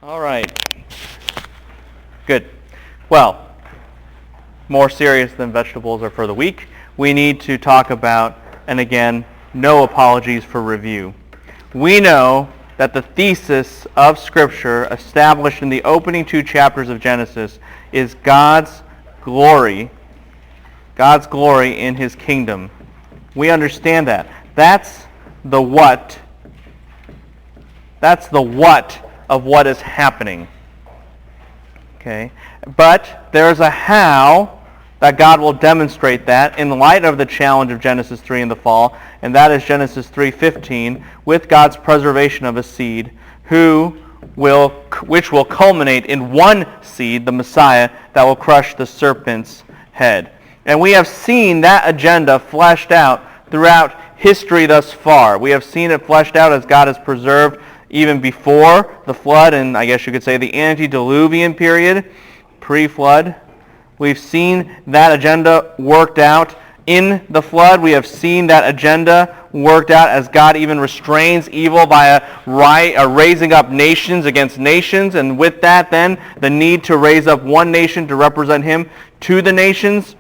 All right. Good. Well, more serious than vegetables are for the weak. We need to talk about, and again, no apologies for review. We know that the thesis of Scripture established in the opening 2 chapters of Genesis is God's glory in His kingdom. We understand that. That's the what. That's the what of what is happening. Okay? But there's a how that God will demonstrate that in light of the challenge of Genesis 3 in the fall, and that is Genesis 3:15, with God's preservation of a seed, which will culminate in one seed, the Messiah, that will crush the serpent's head. And we have seen that agenda fleshed out throughout history thus far. We have seen it fleshed out as God has preserved even before the flood, and I guess you could say the antediluvian period, pre-flood. We've seen that agenda worked out in the flood. We have seen that agenda worked out as God even restrains evil by raising up nations against nations, and with that then the need to raise up one nation to represent Him to the nations.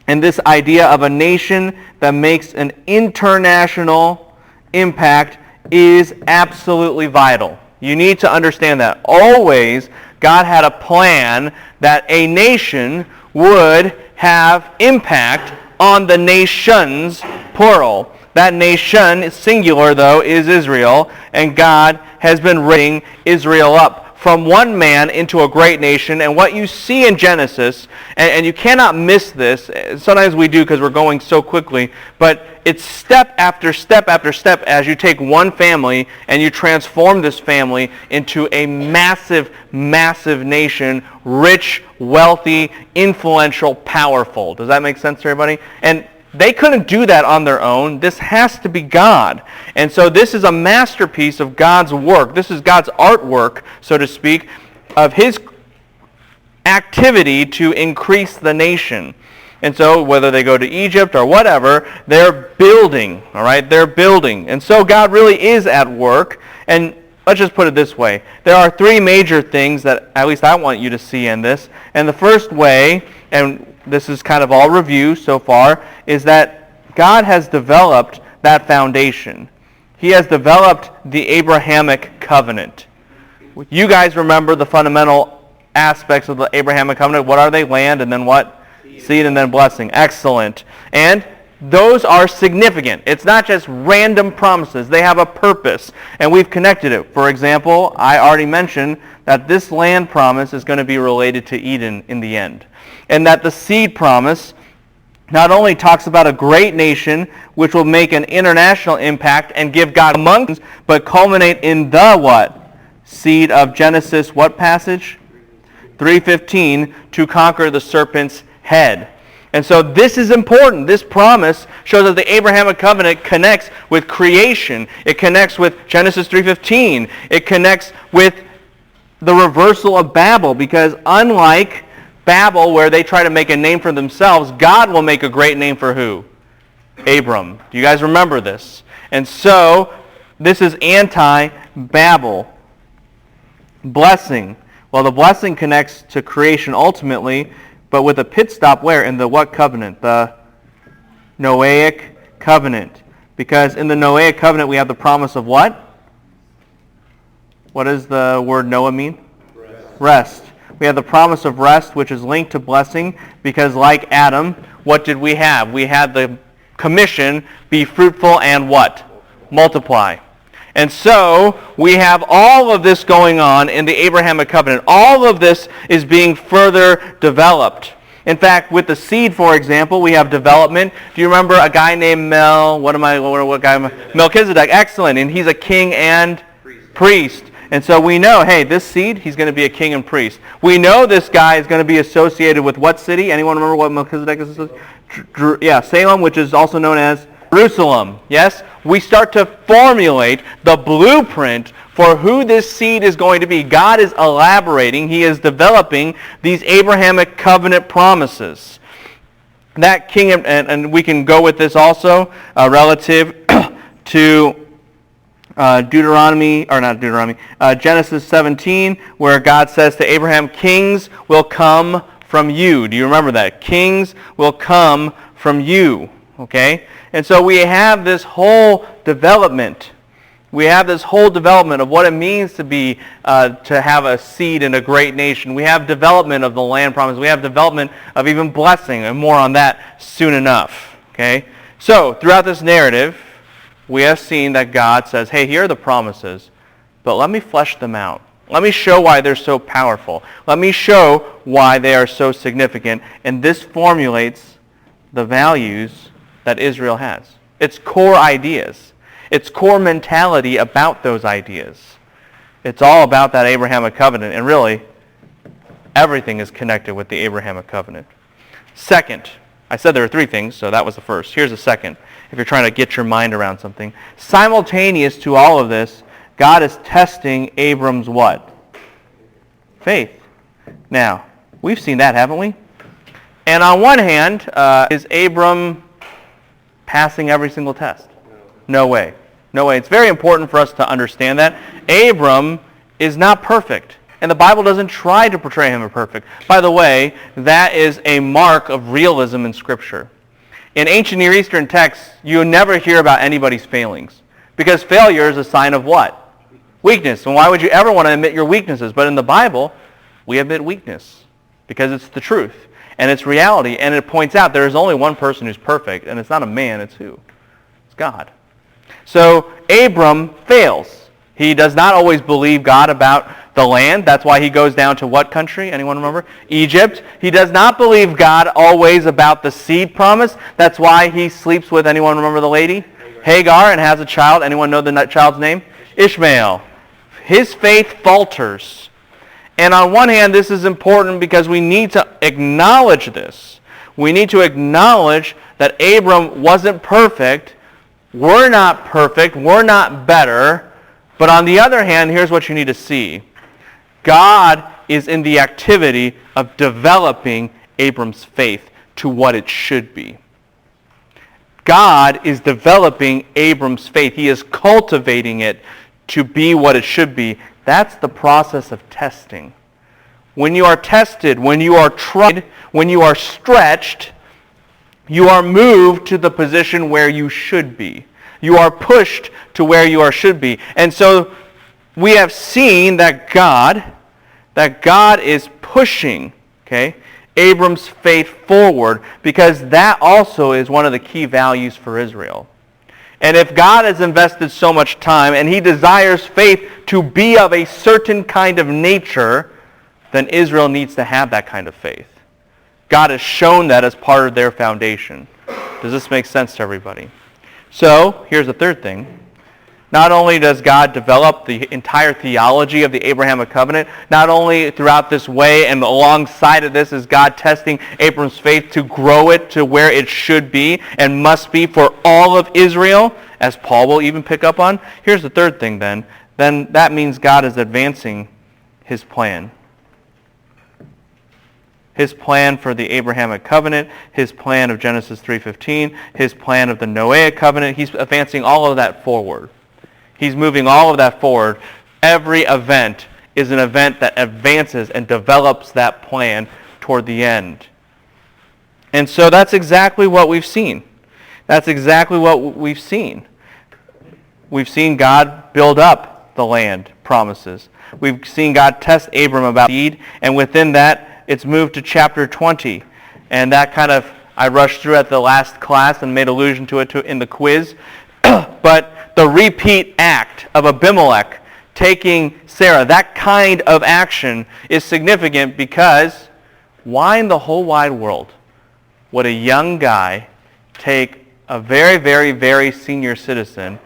And this idea of a nation that makes an international impact is absolutely vital. You need to understand that. Always, God had a plan that a nation would have impact on the nations, plural. That nation, singular though, is Israel, and God has been raising Israel up from one man into a great nation. And what you see in Genesis, and you cannot miss this, sometimes we do because we're going so quickly, but it's step after step after step as you take one family and you transform this family into a massive, massive nation, rich, wealthy, influential, powerful. Does that make sense to everybody? And they couldn't do that on their own. This has to be God. And so this is a masterpiece of God's work. This is God's artwork, so to speak, of His activity to increase the nation. And so whether they go to Egypt or whatever, they're building, all right? They're building. And so God really is at work. And let's just put it this way. There are 3 major things that at least I want you to see in this. And the first way, and this is kind of all review so far, is that God has developed that foundation. He has developed the Abrahamic covenant. You guys remember the fundamental aspects of the Abrahamic covenant. What are they? Land, and then what? Seed, and then blessing. Excellent. And those are significant. It's not just random promises. They have a purpose, and we've connected it. For example, I already mentioned that this land promise is going to be related to Eden in the end. And that the seed promise not only talks about a great nation which will make an international impact and give God among, but culminate in the what? Seed of Genesis, what passage? 3:15, to conquer the serpent's head. And so this is important. This promise shows that the Abrahamic covenant connects with creation. It connects with Genesis 3:15. It connects with the reversal of Babel, because unlike Babel, where they try to make a name for themselves, God will make a great name for who? Abram. Do you guys remember this? And so, this is anti-Babel. Blessing. Well, the blessing connects to creation ultimately, but with a pit stop where? In the what covenant? The Noahic covenant. Because in the Noahic covenant we have the promise of what? What does the word Noah mean? Rest. We have the promise of rest, which is linked to blessing, because like Adam, what did we have? We had the commission, be fruitful and what? Multiply. And so, we have all of this going on in the Abrahamic covenant. All of this is being further developed. In fact, with the seed, for example, we have development. Do you remember a guy named Melchizedek? Excellent. And he's a king and priest. And so we know, hey, this seed, he's going to be a king and priest. We know this guy is going to be associated with what city? Anyone remember what Melchizedek is associated? Yeah, Salem, which is also known as Jerusalem. Yes? We start to formulate the blueprint for who this seed is going to be. God is elaborating. He is developing these Abrahamic covenant promises. That king, and we can go with this also, relative to Genesis 17, where God says to Abraham, kings will come from you. Do you remember that? Kings will come from you. Okay? And so we have this whole development. We have this whole development of what it means to be, to have a seed in a great nation. We have development of the land promise. We have development of even blessing, and more on that soon enough. Okay? So, throughout this narrative, we have seen that God says, hey, here are the promises, but let me flesh them out. Let me show why they're so powerful. Let me show why they are so significant. And this formulates the values that Israel has. Its core ideas. Its core mentality about those ideas. It's all about that Abrahamic covenant. And really, everything is connected with the Abrahamic covenant. Second, I said there were three things, so that was the first. Here's the second, if you're trying to get your mind around something. Simultaneous to all of this, God is testing Abram's what? Faith. Now, we've seen that, haven't we? And on one hand, is Abram passing every single test? No way. No way. It's very important for us to understand that. Abram is not perfect. And the Bible doesn't try to portray him as perfect. By the way, that is a mark of realism in Scripture. In ancient Near Eastern texts, you never hear about anybody's failings. Because failure is a sign of what? Weakness. And why would you ever want to admit your weaknesses? But in the Bible, we admit weakness. Because it's the truth. And it's reality. And it points out there is only one person who's perfect. And it's not a man, it's who? It's God. So Abram fails. He does not always believe God about the land. That's why he goes down to what country? Anyone remember? Egypt. He does not believe God always about the seed promise. That's why he sleeps with, anyone remember the lady? Hagar, and has a child. Anyone know the child's name? Ishmael. His faith falters. And on one hand, this is important because we need to acknowledge this. We need to acknowledge that Abram wasn't perfect. We're not perfect. We're not better. But on the other hand, here's what you need to see. God is in the activity of developing Abram's faith to what it should be. God is developing Abram's faith. He is cultivating it to be what it should be. That's the process of testing. When you are tested, when you are tried, when you are stretched, you are moved to the position where you should be. You are pushed to where you should be. And so we have seen that God is pushing, Abram's faith forward, because that also is one of the key values for Israel. And if God has invested so much time and he desires faith to be of a certain kind of nature, then Israel needs to have that kind of faith. God has shown that as part of their foundation. Does this make sense to everybody? So, here's the third thing. Not only does God develop the entire theology of the Abrahamic covenant, not only throughout this way and alongside of this is God testing Abram's faith to grow it to where it should be and must be for all of Israel, as Paul will even pick up on. Here's the third thing then. Then that means God is advancing his plan. His plan for the Abrahamic covenant, his plan of Genesis 3:15, his plan of the Noahic covenant. He's advancing all of that forward. He's moving all of that forward. Every event is an event that advances and develops that plan toward the end. And so that's exactly what we've seen. That's exactly what we've seen. We've seen God build up the land promises. We've seen God test Abram about seed, and within that, it's moved to chapter 20. And that kind of, I rushed through at the last class and made allusion to it in the quiz. But the repeat act of Abimelech taking Sarah, that kind of action is significant because why in the whole wide world would a young guy take a very, very, very senior citizen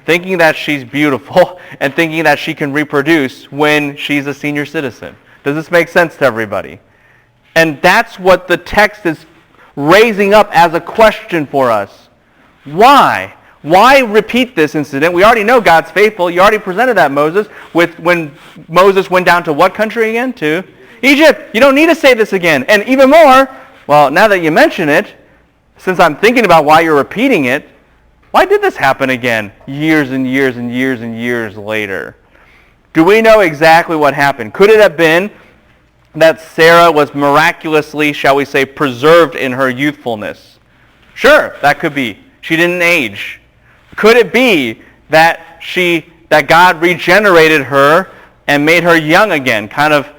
thinking that she's beautiful and thinking that she can reproduce when she's a senior citizen? Does this make sense to everybody? And that's what the text is raising up as a question for us. Why? Why repeat this incident? We already know God's faithful. You already presented that, Moses, when Moses went down to what country again? To Egypt. You don't need to say this again. And even more, well, now that you mention it, since I'm thinking about why you're repeating it, Why did this happen again years and years and years and years later? Do we know exactly what happened? Could it have been that Sarah was miraculously, shall we say, preserved in her youthfulness? Sure, that could be. She didn't age. Could it be that God regenerated her and made her young again, kind of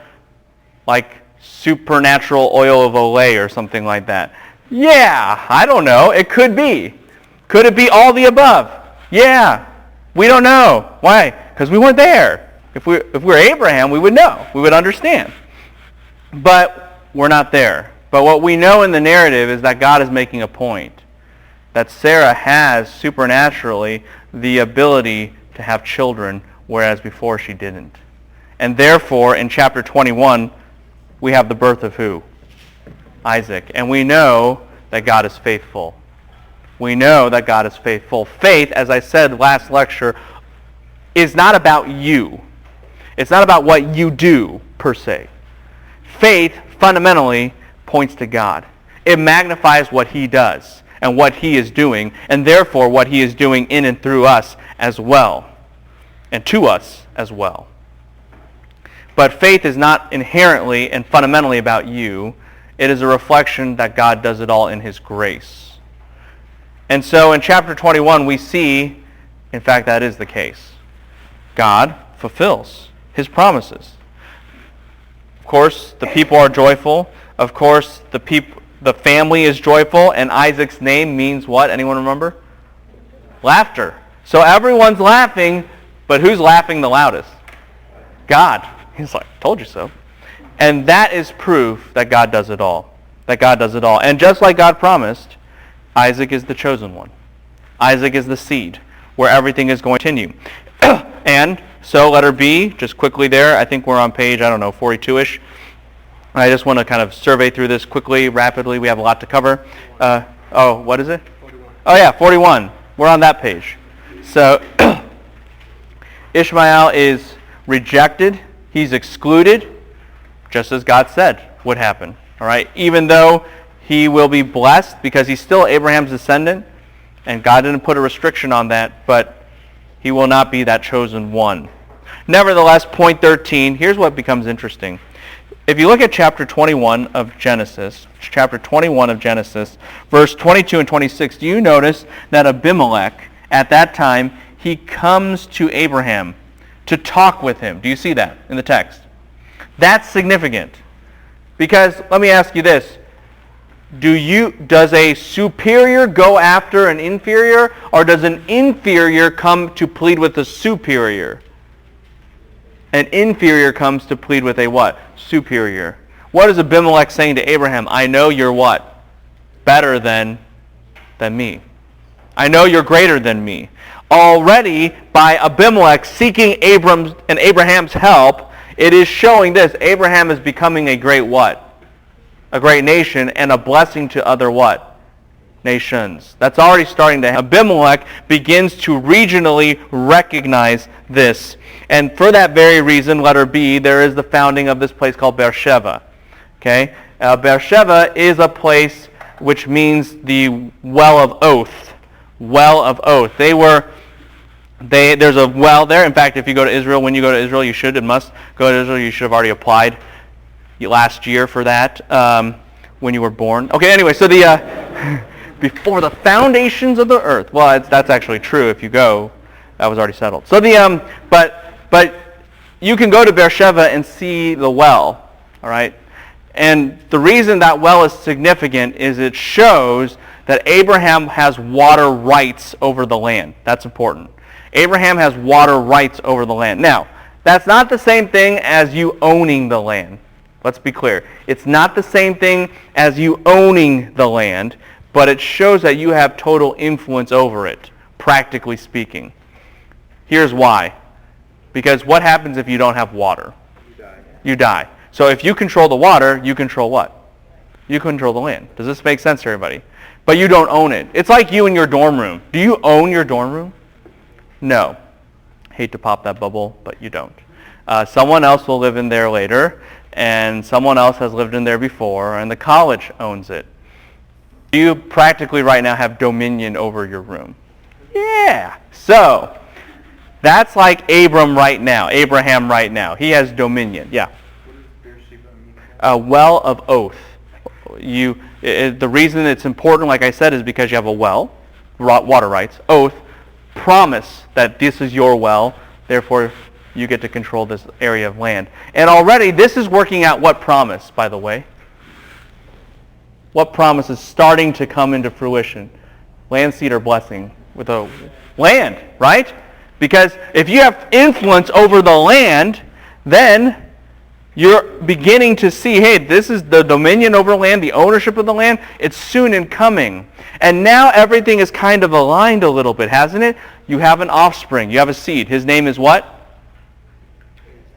like supernatural oil of Olay or something like that? Yeah, I don't know. It could be. Could it be all the above? Yeah, we don't know. Why? Because we weren't there. If we're Abraham, we would know. We would understand. But we're not there. But what we know in the narrative is that God is making a point. That Sarah has supernaturally the ability to have children, whereas before she didn't. And therefore, in chapter 21, we have the birth of who? Isaac. And we know that God is faithful. We know that God is faithful. Faith, as I said last lecture, is not about you. It's not about what you do, per se. Faith, fundamentally, points to God. It magnifies what He does and what He is doing, and therefore what He is doing in and through us as well, and to us as well. But faith is not inherently and fundamentally about you. It is a reflection that God does it all in His grace. And so in chapter 21 we see, in fact, that is the case. God fulfills His promises. Of course, the people are joyful. Of course, the family is joyful, and Isaac's name means what? Anyone remember? Laughter. So everyone's laughing, but who's laughing the loudest? God. He's like, told you so. And that is proof that God does it all. That God does it all. And just like God promised, Isaac is the chosen one. Isaac is the seed where everything is going to continue. And so letter B, just quickly there, I think we're on page, 42-ish. I just want to kind of survey through this quickly, rapidly. We have a lot to cover. What is it? 41. Oh yeah, 41. We're on that page. So Ishmael is rejected. He's excluded, just as God said would happen. All right? Even though he will be blessed because he's still Abraham's descendant, and God didn't put a restriction on that, but he will not be that chosen one. Nevertheless, point 13, here's what becomes interesting. If you look at chapter 21 of Genesis, verse 22 and 26, do you notice that Abimelech, at that time, he comes to Abraham to talk with him? Do you see that in the text? That's significant. Because, let me ask you this, does a superior go after an inferior, or does an inferior come to plead with a superior? An inferior comes to plead with a what? Superior. What is Abimelech saying to Abraham? I know you're what? Better than me. I know you're greater than me. Already, by Abimelech seeking Abraham's help, it is showing this. Abraham is becoming a great what? A great nation and a blessing to other what? Nations. That's already starting to happen. Abimelech begins to regionally recognize this. And for that very reason, letter B, there is the founding of this place called Beersheba. Okay? Beersheba is a place which means the well of oath. Well of oath. There's a well there. In fact, if you go to Israel, when you go to Israel, you must go to Israel. You should have already applied last year for that when you were born. Okay, anyway, so before the foundations of the earth. Well, that's actually true. If you go, that was already settled. So but you can go to Beersheba and see the well. All right, and the reason that well is significant is it shows that Abraham has water rights over the land. That's important. Abraham has water rights over the land. Now, that's not the same thing as you owning the land. Let's be clear. It's not the same thing as you owning the land, but it shows that you have total influence over it, practically speaking. Here's why. Because what happens if you don't have water? You die. So if you control the water, you control what? You control the land. Does this make sense to everybody? But you don't own it. It's like you in your dorm room. Do you own your dorm room? No. Hate to pop that bubble, but you don't. Someone else will live in there later, and someone else has lived in there before, and the college owns it. Do you practically right now have dominion over your room? Yeah. So, that's like Abraham right now. He has dominion. Yeah. What does Beersheba mean? A well of oath. The reason it's important, like I said, is because you have a well, water rights, oath, promise that this is your well, therefore you get to control this area of land. And already this is working out what promise, by the way? What promise is starting to come into fruition? Land, seed, or blessing? With a land, right? Because if you have influence over the land, then you're beginning to see, hey, this is the dominion over land, the ownership of the land. It's soon in coming. And now everything is kind of aligned a little bit, hasn't it? You have an offspring. You have a seed. His name is what?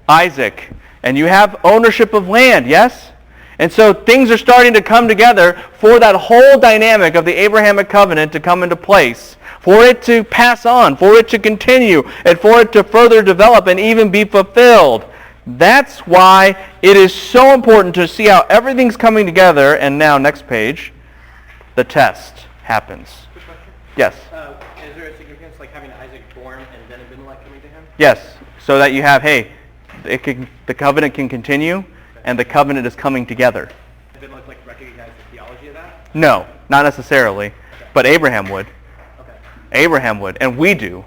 Isaac. And you have ownership of land, yes? And so things are starting to come together for that whole dynamic of the Abrahamic covenant to come into place, for it to pass on, for it to continue, and for it to further develop and even be fulfilled. That's why it is so important to see how everything's coming together. And now, next page, the test happens. Quick question. Yes? Is there a significance like having Isaac born and then Abimelech coming to him? Yes. So that you have, hey, the covenant can continue, and the covenant is coming together. Abimelech like recognize the theology of that? No, not necessarily. Okay. But Abraham would. Okay. Abraham would, and we do.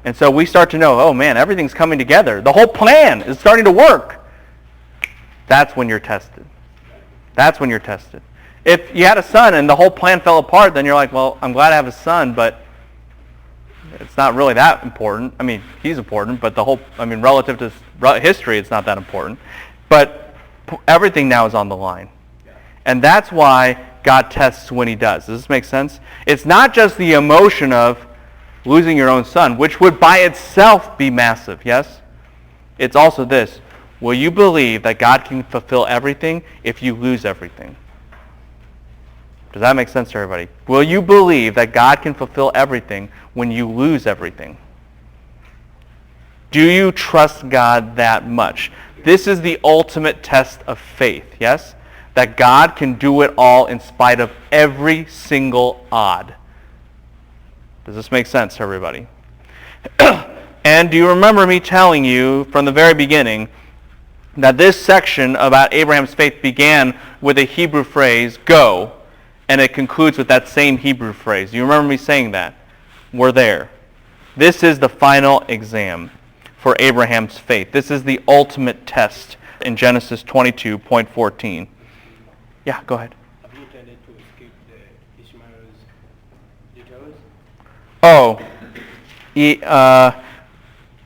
And so we start to know, oh man, everything's coming together. The whole plan is starting to work. That's when you're tested. That's when you're tested. If you had a son and the whole plan fell apart, then you're like, well, I'm glad I have a son, but it's not really that important. I mean, he's important, but relative to history, it's not that important. But everything now is on the line. And that's why God tests when he does. Does this make sense? It's not just the emotion of losing your own son, which would by itself be massive, yes? It's also this. Will you believe that God can fulfill everything if you lose everything? Does that make sense to everybody? Will you believe that God can fulfill everything when you lose everything? Do you trust God that much? This is the ultimate test of faith, yes? That God can do it all in spite of every single odd. Does this make sense to everybody? And do you remember me telling you from the very beginning that this section about Abraham's faith began with a Hebrew phrase, go, and it concludes with that same Hebrew phrase? Do you remember me saying that? We're there. This is the final exam for Abraham's faith. This is the ultimate test in Genesis 22:14. Yeah, go ahead. Have you intended to escape the Ishmael's details? Oh,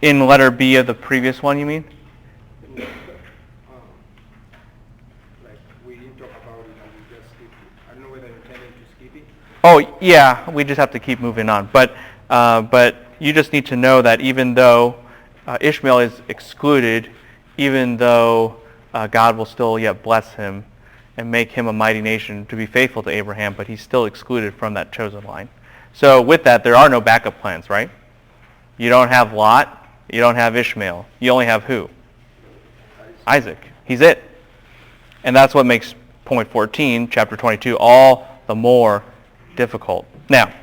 in letter B of the previous one, you mean? Like we didn't talk about it and we just skipped it. I don't know whether you intended to skip it. Oh, yeah, we just have to keep moving on. But you just need to know that even though Ishmael is excluded, even though God will still yet bless him and make him a mighty nation to be faithful to Abraham, but he's still excluded from that chosen line. So with that, there are no backup plans, right? You don't have Lot. You don't have Ishmael. You only have who? Isaac. He's it. And that's what makes point 14, chapter 22, all the more difficult. Now,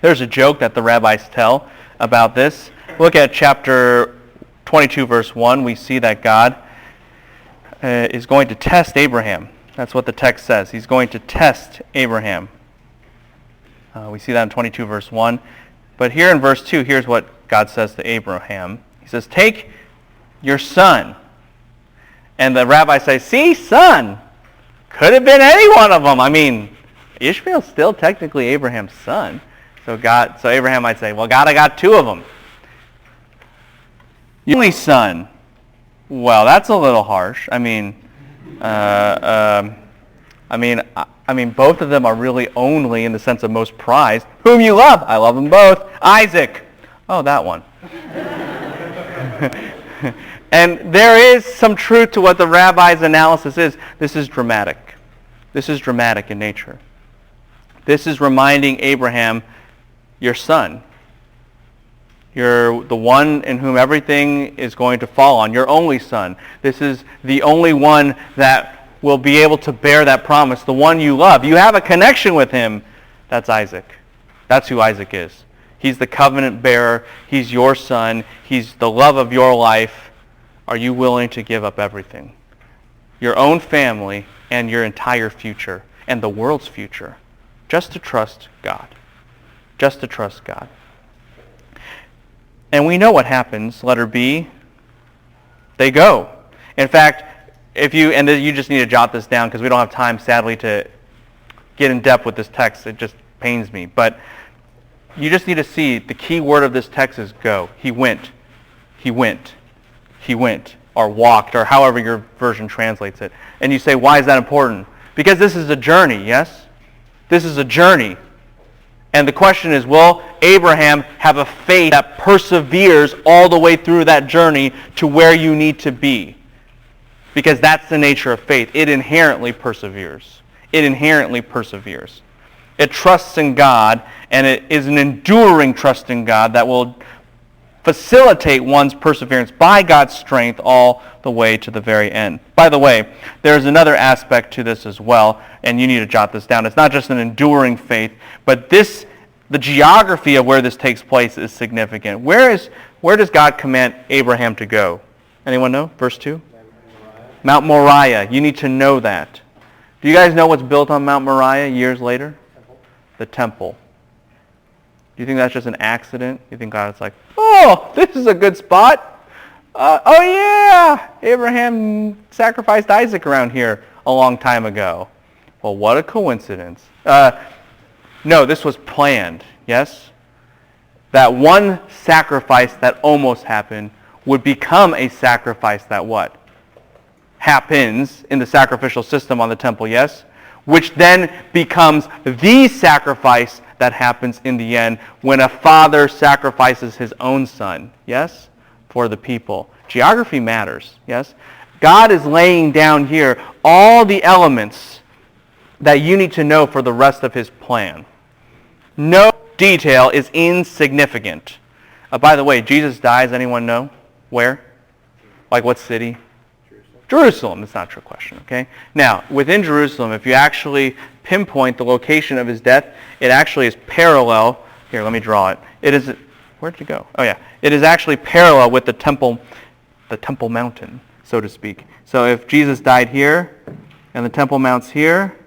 there's a joke that the rabbis tell about this. Look at chapter 22, verse 1. We see that God is going to test Abraham. That's what the text says. He's going to test Abraham. We see that in 22, verse 1. But here in verse 2, here's what God says to Abraham. He says, take your son. And the rabbis say, see, son. Could have been any one of them. I mean, Ishmael's still technically Abraham's son. So Abraham might say, well, God, I got two of them. Your only son. Well, that's a little harsh. I mean, both of them are really only in the sense of most prized. Whom you love? I love them both. Isaac. Oh, that one. And there is some truth to what the rabbi's analysis is. This is dramatic. This is dramatic in nature. This is reminding Abraham, your son. You're the one in whom everything is going to fall on, your only son. This is the only one that will be able to bear that promise, the one you love. You have a connection with him. That's Isaac. That's who Isaac is. He's the covenant bearer. He's your son. He's the love of your life. Are you willing to give up everything? Your own family and your entire future and the world's future, just to trust God. Just to trust God. And we know what happens. Letter B, they go. In fact, you just need to jot this down because we don't have time, sadly, to get in depth with this text. It just pains me. But you just need to see the key word of this text is go. He went. He went. He went. Or walked, or however your version translates it. And you say, why is that important? Because this is a journey, yes? This is a journey. And the question is, will Abraham have a faith that perseveres all the way through that journey to where you need to be? Because that's the nature of faith. It inherently perseveres. It inherently perseveres. It trusts in God, and it is an enduring trust in God that will facilitate one's perseverance by God's strength all the way to the very end. By the way, there's another aspect to this as well, and you need to jot this down. It's not just an enduring faith, but the geography of where this takes place is significant. Where does God command Abraham to go? Anyone know? Verse 2? Mount Moriah. You need to know that. Do you guys know what's built on Mount Moriah years later? The temple. Do you think that's just an accident? You think God's like, oh, this is a good spot. Oh yeah, Abraham sacrificed Isaac around here a long time ago. Well, what a coincidence. No, this was planned, yes? That one sacrifice that almost happened would become a sacrifice that what? Happens in the sacrificial system on the temple, yes? Which then becomes the sacrifice that happens in the end when a father sacrifices his own son, yes, for the people. Geography matters, yes? God is laying down here all the elements that you need to know for the rest of his plan. No detail is insignificant. By the way, Jesus dies, anyone know? Where? Like what city? Jerusalem. It's not a trick question, okay? Now, within Jerusalem, if you actually pinpoint the location of his death, it actually is parallel. Here, let me draw it. It is, where'd you go? Oh yeah. It is actually parallel with the temple mountain, so to speak. So if Jesus died here, and the Temple Mount's here,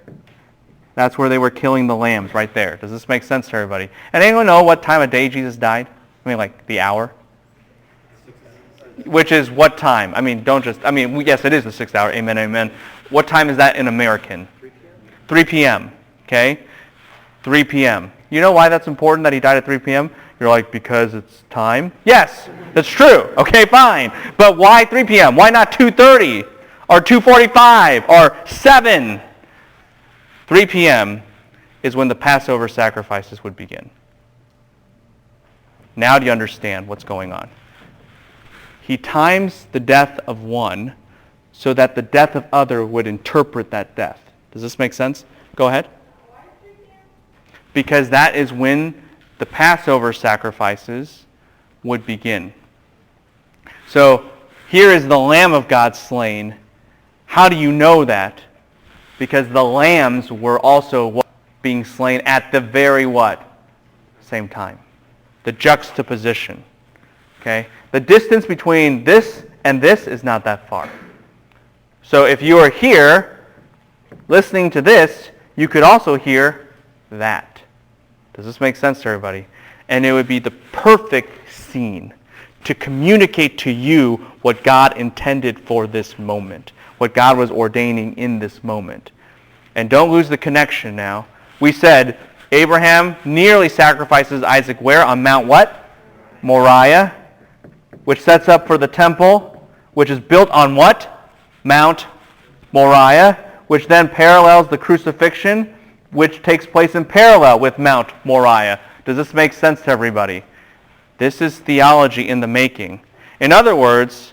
that's where they were killing the lambs, right there. Does this make sense to everybody? And anyone know what time of day Jesus died? I mean, like the hour? Which is what time? I mean, yes, it is the 6th hour. Amen, amen. What time is that in American? 3 p.m. Okay? 3 p.m. You know why that's important that he died at 3 p.m.? You're like, because it's time? Yes, that's true. Okay, fine. But why 3 p.m.? Why not 2:30 or 2:45 or 7? 3 p.m. is when the Passover sacrifices would begin. Now do you understand what's going on? He times the death of one so that the death of other would interpret that death. Does this make sense? Go ahead. Because that is when the Passover sacrifices would begin. So here is the Lamb of God slain. How do you know that? Because the lambs were also being slain at the very what? Same time. The juxtaposition. Okay? The distance between this and this is not that far. So if you are here listening to this, you could also hear that. Does this make sense to everybody? And it would be the perfect scene to communicate to you what God intended for this moment, what God was ordaining in this moment. And don't lose the connection now. We said Abraham nearly sacrifices Isaac where? On Mount what? Moriah, which sets up for the temple, which is built on what? Mount Moriah, which then parallels the crucifixion, which takes place in parallel with Mount Moriah. Does this make sense to everybody? This is theology in the making. In other words,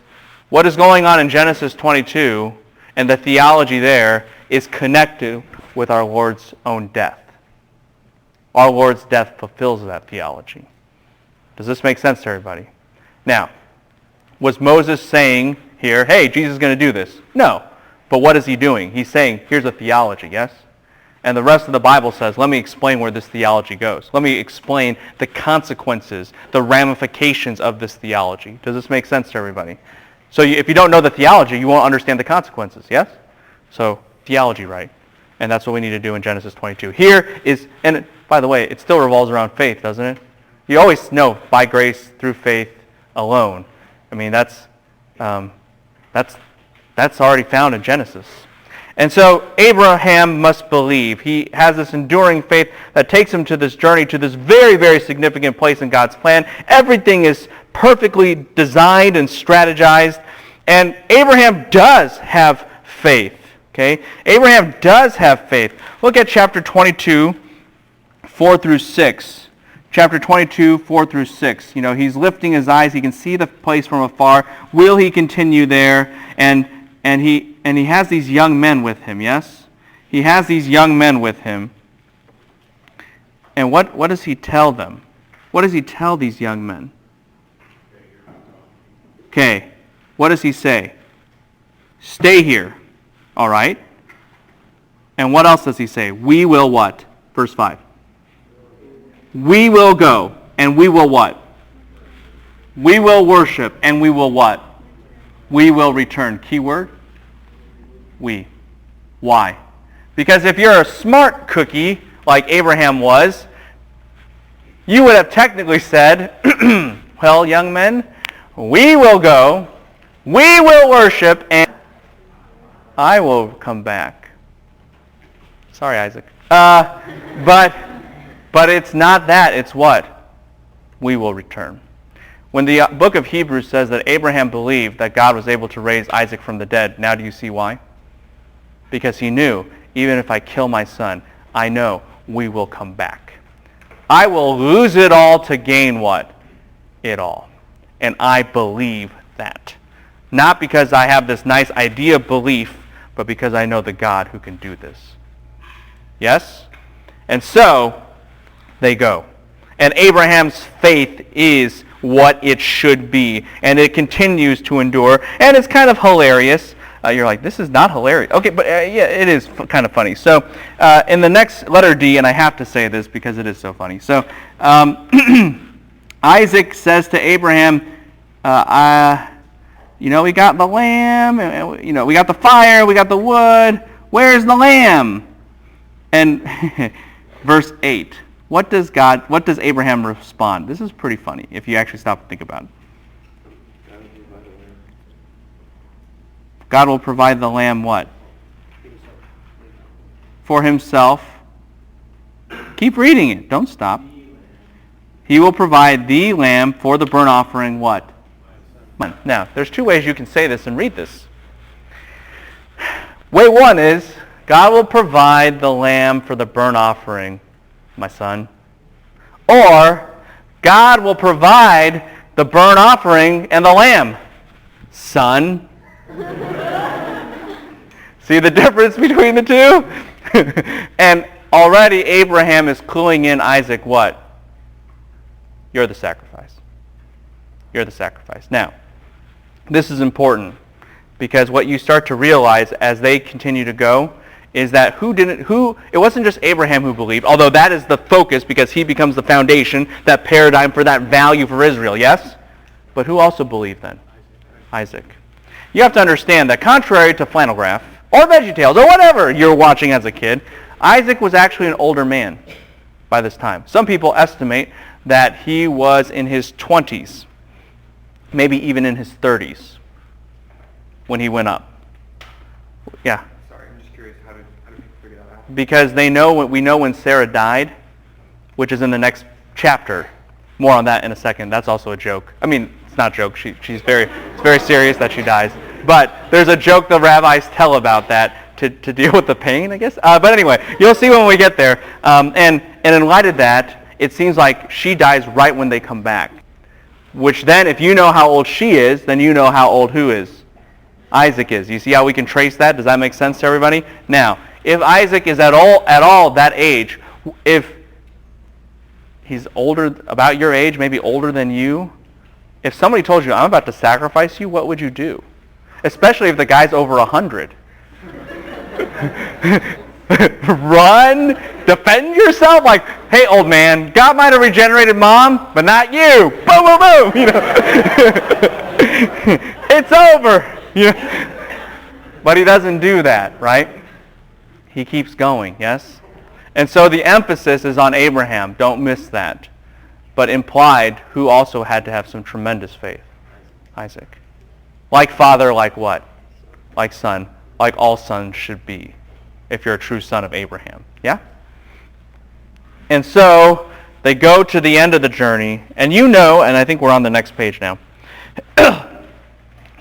what is going on in Genesis 22 and the theology there is connected with our Lord's own death. Our Lord's death fulfills that theology. Does this make sense to everybody? Now, was Moses saying here, hey, Jesus is going to do this? No. But what is he doing? He's saying, here's a theology, yes? And the rest of the Bible says, let me explain where this theology goes. Let me explain the consequences, the ramifications of this theology. Does this make sense to everybody? So if you don't know the theology, you won't understand the consequences, yes? So theology right. And that's what we need to do in Genesis 22. Here is, and by the way, it still revolves around faith, doesn't it? You always know by grace through faith alone. I mean, that's already found in Genesis. And so Abraham must believe. He has this enduring faith that takes him to this journey, to this very, very significant place in God's plan. Everything is perfectly designed and strategized. And Abraham does have faith. Okay? Abraham does have faith. Look at chapter 22, 4 through 6. Chapter 22, 4 through 6. You know, he's lifting his eyes. He can see the place from afar. Will he continue there? And he has these young men with him, yes? He has these young men with him. And what does he tell them? What does he tell these young men? Okay, what does he say? Stay here, all right? And what else does he say? We will what? Verse 5. We will go, and we will what? We will worship, and we will what? We will return. Key word? We. Why? Because if you're a smart cookie, like Abraham was, you would have technically said, well, young men, we will go, we will worship, and I will come back. Sorry, Isaac. But it's not that. It's what? We will return. When the book of Hebrews says that Abraham believed that God was able to raise Isaac from the dead, now do you see why? Because he knew, even if I kill my son, I know we will come back. I will lose it all to gain what? It all. And I believe that. Not because I have this nice idea of belief, but because I know the God who can do this. Yes? And so, they go. And Abraham's faith is what it should be. And it continues to endure. And it's kind of hilarious. You're like, this is not hilarious. Okay, but yeah, it is kind of funny. So in the next letter D, and I have to say this because it is so funny. So Isaac says to Abraham, we got the lamb, we got the fire, we got the wood. Where's the lamb? And verse 8. What does Abraham respond? This is pretty funny if you actually stop and think about it. God will provide the lamb what? For himself. Keep reading it. Don't stop. He will provide the lamb for the burnt offering what? Now, there's two ways you can say this and read this. Way one is, God will provide the lamb for the burnt offering, my son. Or, God will provide the burnt offering and the lamb, son. See the difference between the two? And already Abraham is cluing in Isaac what? You're the sacrifice. You're the sacrifice. Now, this is important because what you start to realize as they continue to go is that it wasn't just Abraham who believed, although that is the focus because he becomes the foundation, that paradigm for that value for Israel, yes? But who also believed then? Isaac. You have to understand that contrary to Flannel Graph or VeggieTales or whatever you're watching as a kid, Isaac was actually an older man by this time. Some people estimate that he was in his 20s, maybe even in his 30s when he went up. Yeah. Sorry, I'm just curious. How did people figure that out? Because we know when Sarah died, which is in the next chapter. More on that in a second. That's also a joke. I mean, it's not a joke. It's very serious that she dies. But there's a joke the rabbis tell about that to deal with the pain, I guess. But anyway, you'll see when we get there. And in light of that, it seems like she dies right when they come back. Which then, if you know how old she is, then you know how old who is? Isaac is. You see how we can trace that? Does that make sense to everybody? Now, if Isaac is at all that age, if he's older, about your age, maybe older than you, if somebody told you, I'm about to sacrifice you, what would you do? Especially if the guy's over 100. Run, defend yourself. Like, hey, old man, God might have regenerated mom, but not you. Boom, boom, boom. It's over. But he doesn't do that, right? He keeps going, yes? And so the emphasis is on Abraham. Don't miss that. But implied, who also had to have some tremendous faith? Isaac. Like father, like what? Like son. Like all sons should be, if you're a true son of Abraham. Yeah? And so they go to the end of the journey, and and I think we're on the next page now,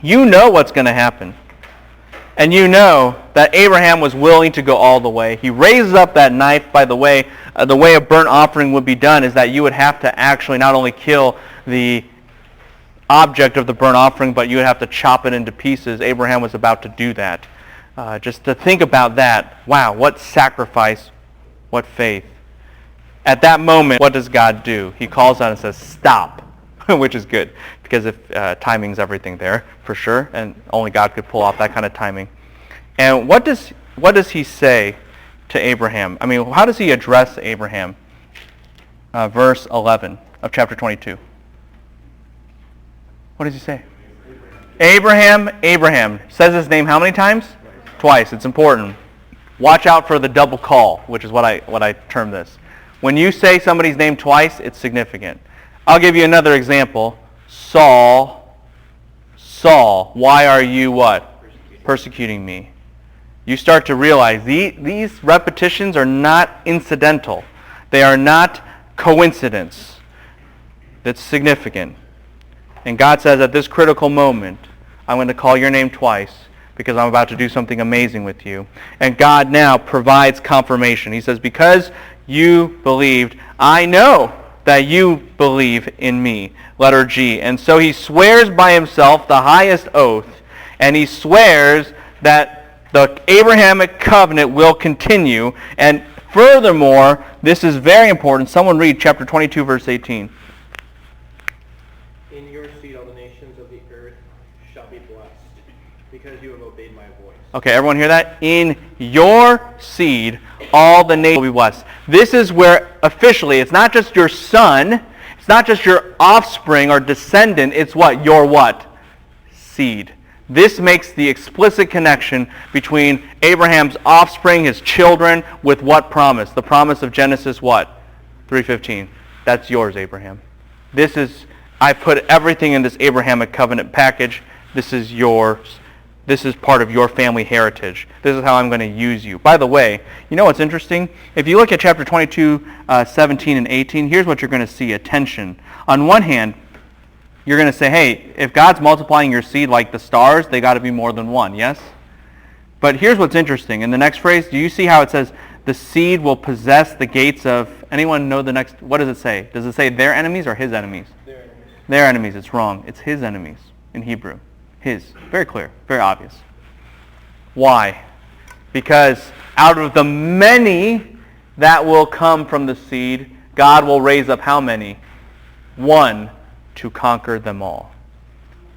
you know what's going to happen. And you know that Abraham was willing to go all the way. He raises up that knife. By the way a burnt offering would be done is that you would have to actually not only kill the object of the burnt offering, but you would have to chop it into pieces. Abraham was about to do that. Just to think about that, wow, what sacrifice, what faith. At that moment, what does God do? He calls out and says, stop, which is good, because if timing's everything there, for sure, and only God could pull off that kind of timing. And what does he say to Abraham? I mean, how does he address Abraham? Verse 11 of chapter 22. What does he say? Abraham, Abraham. Says his name how many times? Twice. It's important. Watch out for the double call, which is what I term this. When you say somebody's name twice, it's significant. I'll give you another example. Saul, why are you what? Persecuting me. You start to realize these repetitions are not incidental. They are not coincidence. That's significant. And God says at this critical moment, I'm going to call your name twice because I'm about to do something amazing with you. And God now provides confirmation. He says, because you believed, I know that you believe in me. Letter G. And so he swears by himself the highest oath, and he swears that the Abrahamic covenant will continue. And furthermore, this is very important. Someone read chapter 22, verse 18. In your seed all the nations of the earth shall be blessed, because you have obeyed my voice. Okay, everyone hear that? In your seed all the nations will be blessed. This is where officially it's not just your son, it's not just your offspring or descendant, it's what? Your what? Seed. This makes the explicit connection between Abraham's offspring, his children, with what promise? The promise of Genesis what? 3:15. That's yours, Abraham. I put everything in this Abrahamic covenant package. This is yours. This is part of your family heritage. This is how I'm going to use you. By the way, you know what's interesting? If you look at chapter 22, 17 and 18, here's what you're going to see, a tension. On one hand, you're going to say, hey, if God's multiplying your seed like the stars, they got to be more than one, yes? But here's what's interesting. In the next phrase, do you see how it says, the seed will possess the gates of, anyone know the next, what does it say? Does it say their enemies or his enemies? Their enemies. Their enemies, it's wrong. It's his enemies in Hebrew. His. Very clear, very obvious. Why? Because out of the many that will come from the seed, God will raise up how many? One to conquer them all.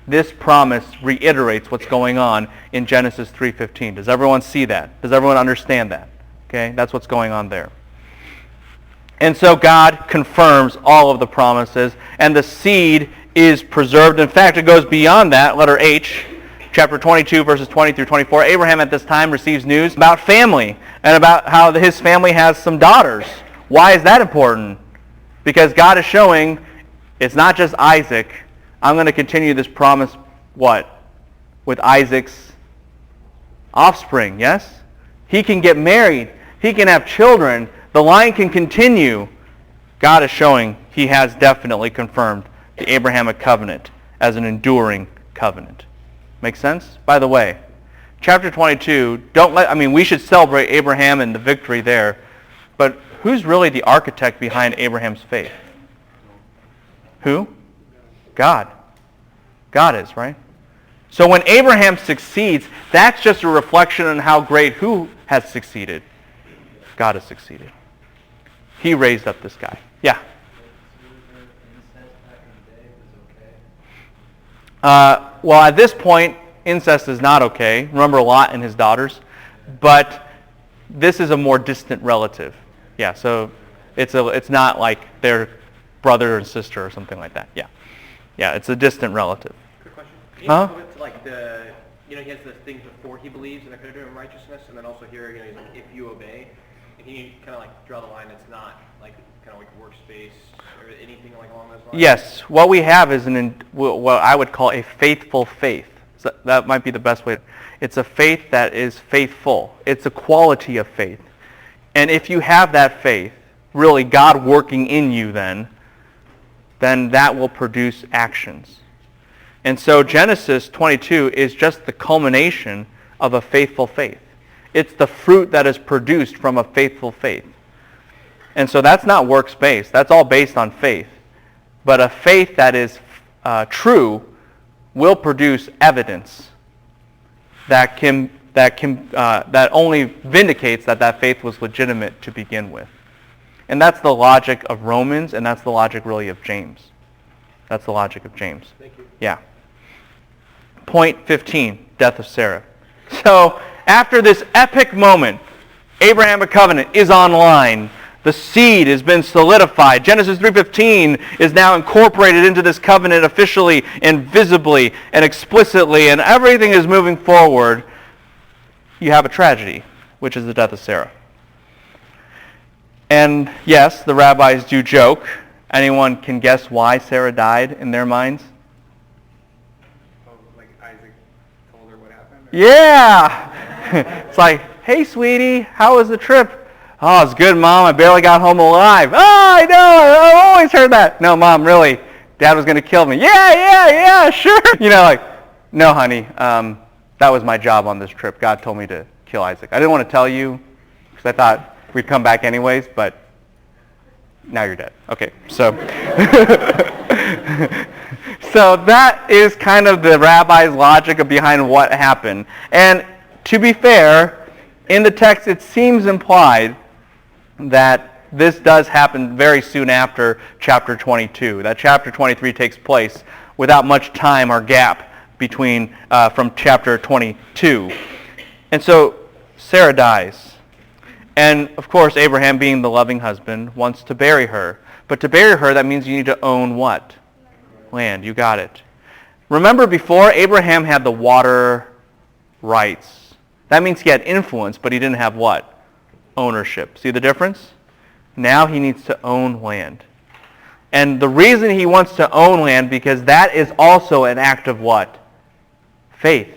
This promise reiterates what's going on in Genesis 3:15. Does everyone see that? Does everyone understand that? Okay, that's what's going on there. And so God confirms all of the promises, and the seed is preserved. In fact, it goes beyond that. Letter H, chapter 22, verses 20 through 24. Abraham at this time receives news about family and about how his family has some daughters. Why is that important? Because God is showing it's not just Isaac. I'm going to continue this promise, what? With Isaac's offspring, yes? He can get married. He can have children. The line can continue. God is showing he has definitely confirmed the Abrahamic covenant as an enduring covenant. Make sense? By the way, chapter 22, we should celebrate Abraham and the victory there, but who's really the architect behind Abraham's faith? Who? God. God is, right? So when Abraham succeeds, that's just a reflection on how great who has succeeded. God has succeeded. He raised up this guy. Yeah. Well, at this point, incest is not okay. Remember Lot and his daughters. But this is a more distant relative. Yeah, so it's not like they're brother and sister or something like that. Yeah. Yeah, it's a distant relative. Quick question. Can you Huh? go into like the, he has the things before he believes in the creator and righteousness, and then also here, he's like, if you obey, and can you kind of like draw the line that's not like kind of like workspace or anything like along those lines? Yes, what we have is what I would call a faithful faith. So that might be the best way. It's a faith that is faithful. It's a quality of faith. And if you have that faith, really God working in you then that will produce actions. And so Genesis 22 is just the culmination of a faithful faith. It's the fruit that is produced from a faithful faith. And so that's not works-based. That's all based on faith. But a faith that is true will produce evidence that only vindicates that faith was legitimate to begin with. And that's the logic of Romans, and that's the logic really of James. That's the logic of James. Thank you. Yeah. Point 15, death of Sarah. So after this epic moment, Abrahamic covenant is online. The seed has been solidified. Genesis 3:15 is now incorporated into this covenant officially and visibly and explicitly, and everything is moving forward. You have a tragedy, which is the death of Sarah. And yes, the rabbis do joke. Anyone can guess why Sarah died in their minds? Oh, like Isaac told her what happened? Yeah! It's like, hey, sweetie, how was the trip? Oh, it's good, Mom. I barely got home alive. Oh, I know. I've always heard that. No, Mom, really. Dad was going to kill me. Yeah, sure. No, honey. That was my job on this trip. God told me to kill Isaac. I didn't want to tell you because I thought we'd come back anyways, but now you're dead. Okay, so so that is kind of the rabbi's logic behind what happened. And to be fair, in the text it seems implied that this does happen very soon after chapter 22. That chapter 23 takes place without much time or gap between from chapter 22. And so Sarah dies. And of course, Abraham, being the loving husband, wants to bury her. But to bury her, that means you need to own what? Land. You got it. Remember before, Abraham had the water rights. That means he had influence, but he didn't have what? Ownership. See the difference? Now he needs to own land. And the reason he wants to own land, because that is also an act of what? Faith.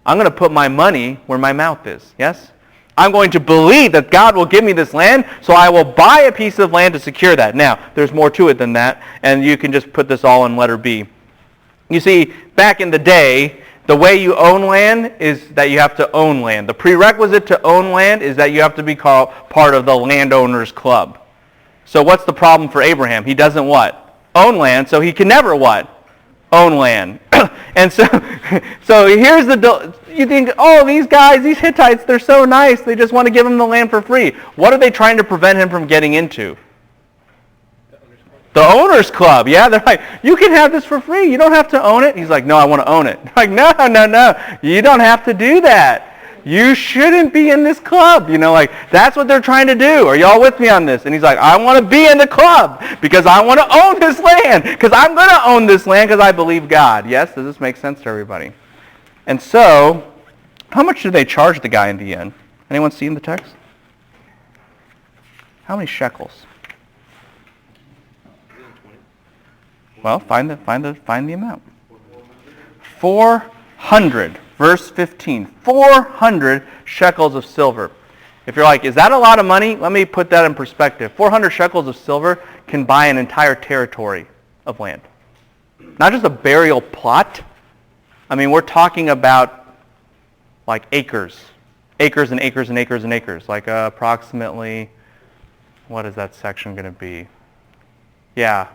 I'm going to put my money where my mouth is. Yes? I'm going to believe that God will give me this land, so I will buy a piece of land to secure that. Now, there's more to it than that, and you can just put this all in letter B. You see, back in the day, the way you own land is that you have to own land. The prerequisite to own land is that you have to be called part of the landowners club. So what's the problem for Abraham? He doesn't what? Own land, so he can never what? Own land. And so here's you think, oh, these guys, these Hittites, they're so nice. They just want to give him the land for free. What are they trying to prevent him from getting into? The owners club. Yeah, they're like, you can have this for free. You don't have to own it. He's like, no, I want to own it. They're like, no. You don't have to do that. You shouldn't be in this club. That's what they're trying to do. Are y'all with me on this? And he's like, I want to be in the club because I want to own this land because I'm going to own this land because I believe God. Yes? Does this make sense to everybody? And so, how much did they charge the guy in the end? Anyone see in the text? How many shekels? Well, find the amount. 400. Verse 15. 400 shekels of silver. If you're like, is that a lot of money? Let me put that in perspective. 400 shekels of silver can buy an entire territory of land. Not just a burial plot. I mean, we're talking about like acres. Acres and acres and acres and acres. Like approximately, what is that section going to be? Yeah,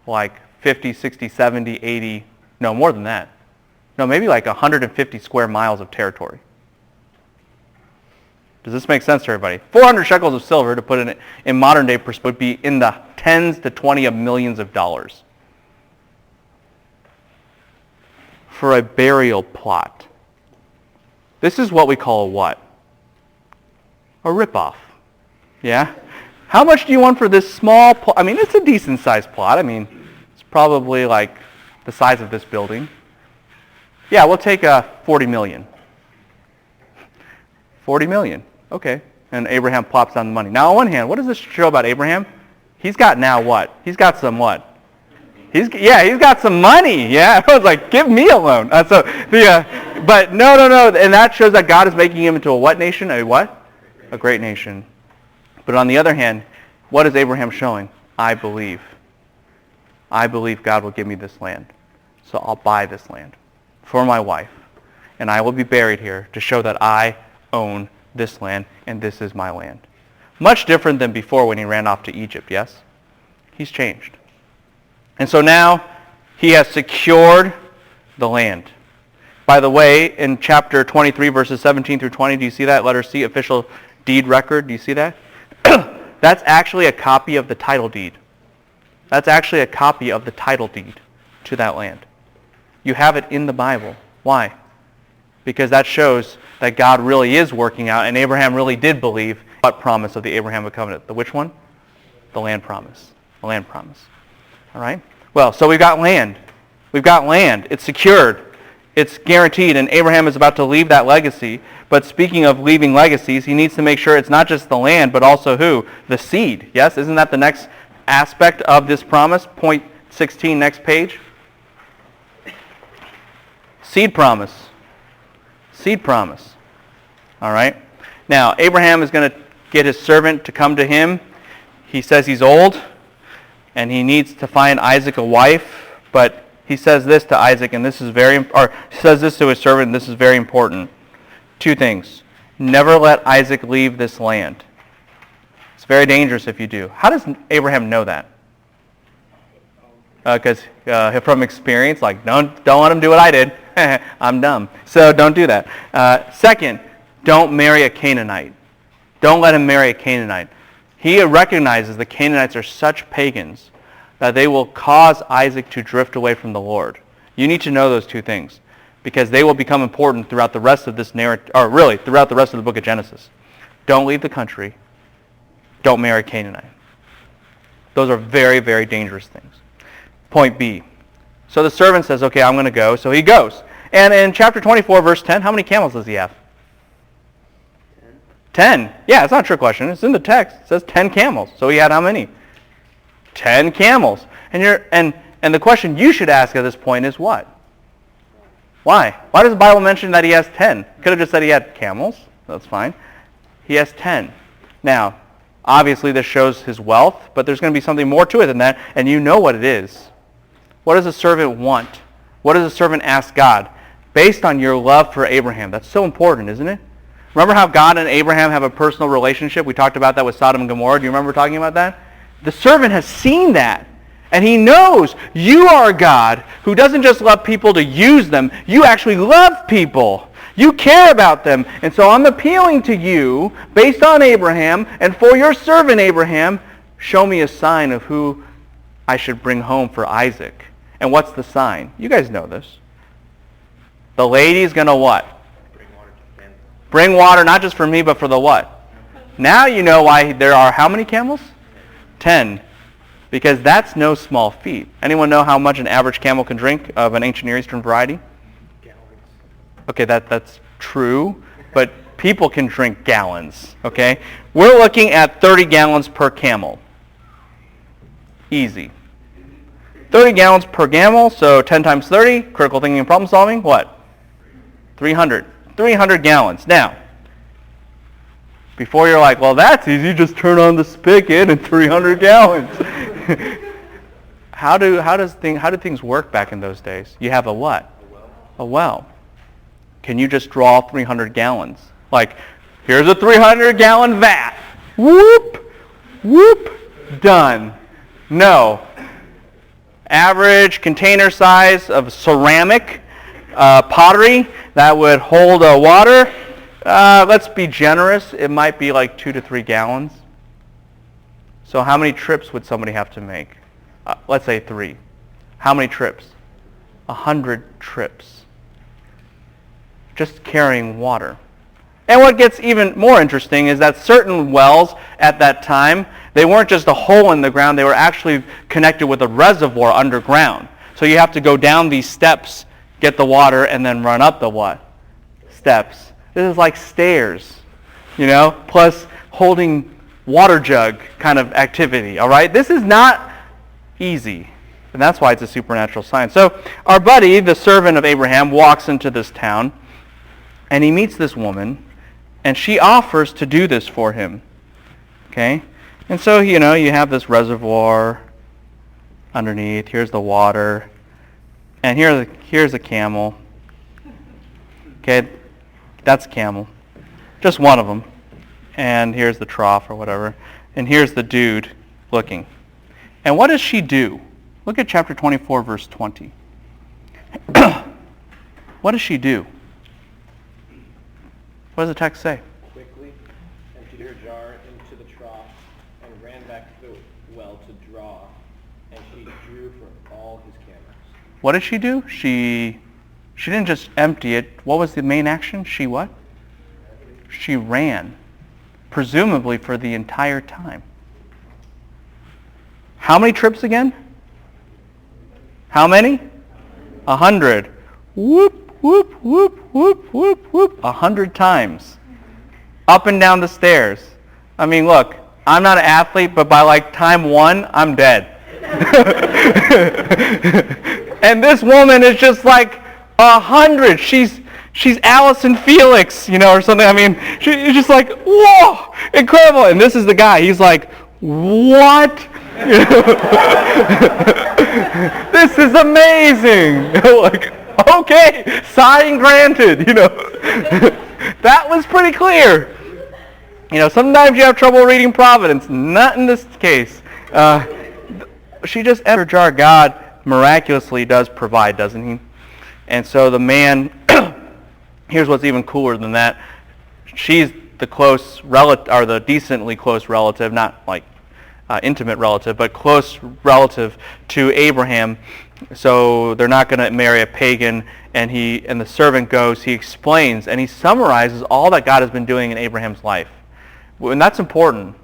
like 50, 60, 70, 80, no, more than that. No, maybe like 150 square miles of territory. Does this make sense to everybody? 400 shekels of silver, to put it in modern day perspective, would be in the tens to 20 of millions of dollars for a burial plot. This is what we call a what? A ripoff. Yeah? How much do you want for this small plot? I mean, it's a decent-sized plot. I mean, it's probably like the size of this building. Yeah, we'll take 40 million. 40 million. Okay. And Abraham plops down the money. Now, on one hand, what does this show about Abraham? He's got now what? He's got some what? He's got some money. Yeah, I was like, give me a loan. But no. And that shows that God is making him into a what nation? A what? A great nation. But on the other hand, what is Abraham showing? I believe. I believe God will give me this land. So I'll buy this land for my wife. And I will be buried here to show that I own this land and this is my land. Much different than before when he ran off to Egypt, yes? He's changed. And so now he has secured the land. By the way, in chapter 23, verses 17 through 20, do you see that? Letter C, official deed record. Do you see that? That's actually a copy of the title deed. That's actually a copy of the title deed to that land. You have it in the Bible. Why? Because that shows that God really is working out, and Abraham really did believe what promise of the Abrahamic covenant. The which one? The land promise. The land promise. All right? Well, so we've got land. We've got land. It's secured. It's guaranteed, and Abraham is about to leave that legacy. But speaking of leaving legacies, he needs to make sure it's not just the land, but also who? The seed. Yes? Isn't that the next aspect of this promise? Point 16, next page. Seed promise. Seed promise. All right? Now, Abraham is going to get his servant to come to him. He says he's old, and he needs to find Isaac a wife, but he says this to Isaac, and this is he says this to his servant, and this is very important. Two things. Never let Isaac leave this land. It's very dangerous if you do. How does Abraham know that? Because from experience, like, don't let him do what I did. I'm dumb. So don't do that. Second, don't marry a Canaanite. Don't let him marry a Canaanite. He recognizes the Canaanites are such pagans that they will cause Isaac to drift away from the Lord. You need to know those two things because they will become important throughout the rest of this narrative, or really throughout the rest of the book of Genesis. Don't leave the country. Don't marry Canaanite. Those are very, very dangerous things. Point B. So the servant says, okay, I'm going to go. So he goes. And in chapter 24, verse 10, how many camels does he have? 10. Yeah, it's not a trick question. It's in the text. It says 10 camels. So he had how many? 10 camels. And the question you should ask at this point is what? Why? Why does the Bible mention that he has 10? Could have just said he had camels. That's fine. He has 10. Now, obviously this shows his wealth, but there's going to be something more to it than that, and you know what it is. What does a servant want? What does a servant ask God? Based on your love for Abraham. That's so important, isn't it? Remember how God and Abraham have a personal relationship? We talked about that with Sodom and Gomorrah. Do you remember talking about that? The servant has seen that. And he knows you are a God who doesn't just love people to use them. You actually love people. You care about them. And so I'm appealing to you based on Abraham and for your servant Abraham, show me a sign of who I should bring home for Isaac. And what's the sign? You guys know this. The lady's going to what? Bring water not just for me, but for the what? Now you know why there are how many camels? 10. Because that's no small feat. Anyone know how much an average camel can drink of an ancient Near Eastern variety? Gallons. Okay, that's true, but people can drink gallons, okay? We're looking at 30 gallons per camel. Easy. 30 gallons per camel, so 10 times 30, critical thinking and problem solving, what? 300. 300 gallons. Now, before you're like, well, that's easy, just turn on the spigot and 300 gallons. How do things work back in those days? You have a what? A well. Can you just draw 300 gallons? Like, here's a 300-gallon vat. Whoop, whoop, done. No. Average container size of ceramic pottery that would hold water. Let's be generous. It might be like 2 to 3 gallons. So how many trips would somebody have to make? Let's say 3. How many trips? 100 trips. Just carrying water. And what gets even more interesting is that certain wells at that time, they weren't just a hole in the ground, they were actually connected with a reservoir underground. So you have to go down these steps, get the water, and then run up the what? Steps. This is like stairs, plus holding water jug kind of activity, all right? This is not easy, and that's why it's a supernatural sign. So our buddy, the servant of Abraham, walks into this town, and he meets this woman, and she offers to do this for him, okay? And so, you have this reservoir underneath. Here's the water, and here's a camel. Okay, that's a camel, just one of them. And here's the trough or whatever. And here's the dude looking. And what does she do? Look at chapter 24, verse 20. What does she do? What does the text say? Quickly emptied her jar into the trough and ran back to the well to draw, and she drew for all his cameras. What did she do? She didn't just empty it. What was the main action? She what? She ran, presumably for the entire time. How many trips again? How many? 100. Whoop, whoop, whoop, whoop, whoop, whoop. 100 times. Up and down the stairs. I mean, look, I'm not an athlete, but by like time 1, I'm dead. And this woman is just like 100. She's Allison Felix, or something. I mean, she's just like, whoa, incredible. And this is the guy. He's like, what? This is amazing. Like, okay, sign granted. That was pretty clear. Sometimes you have trouble reading Providence. Not in this case. She just entered her jar. God miraculously does provide, doesn't he? And so the man, here's what's even cooler than that. She's the close relative, or the decently close relative, not like intimate relative, but close relative to Abraham. So they're not going to marry a pagan. And the servant goes, he explains, and he summarizes all that God has been doing in Abraham's life. And that's important,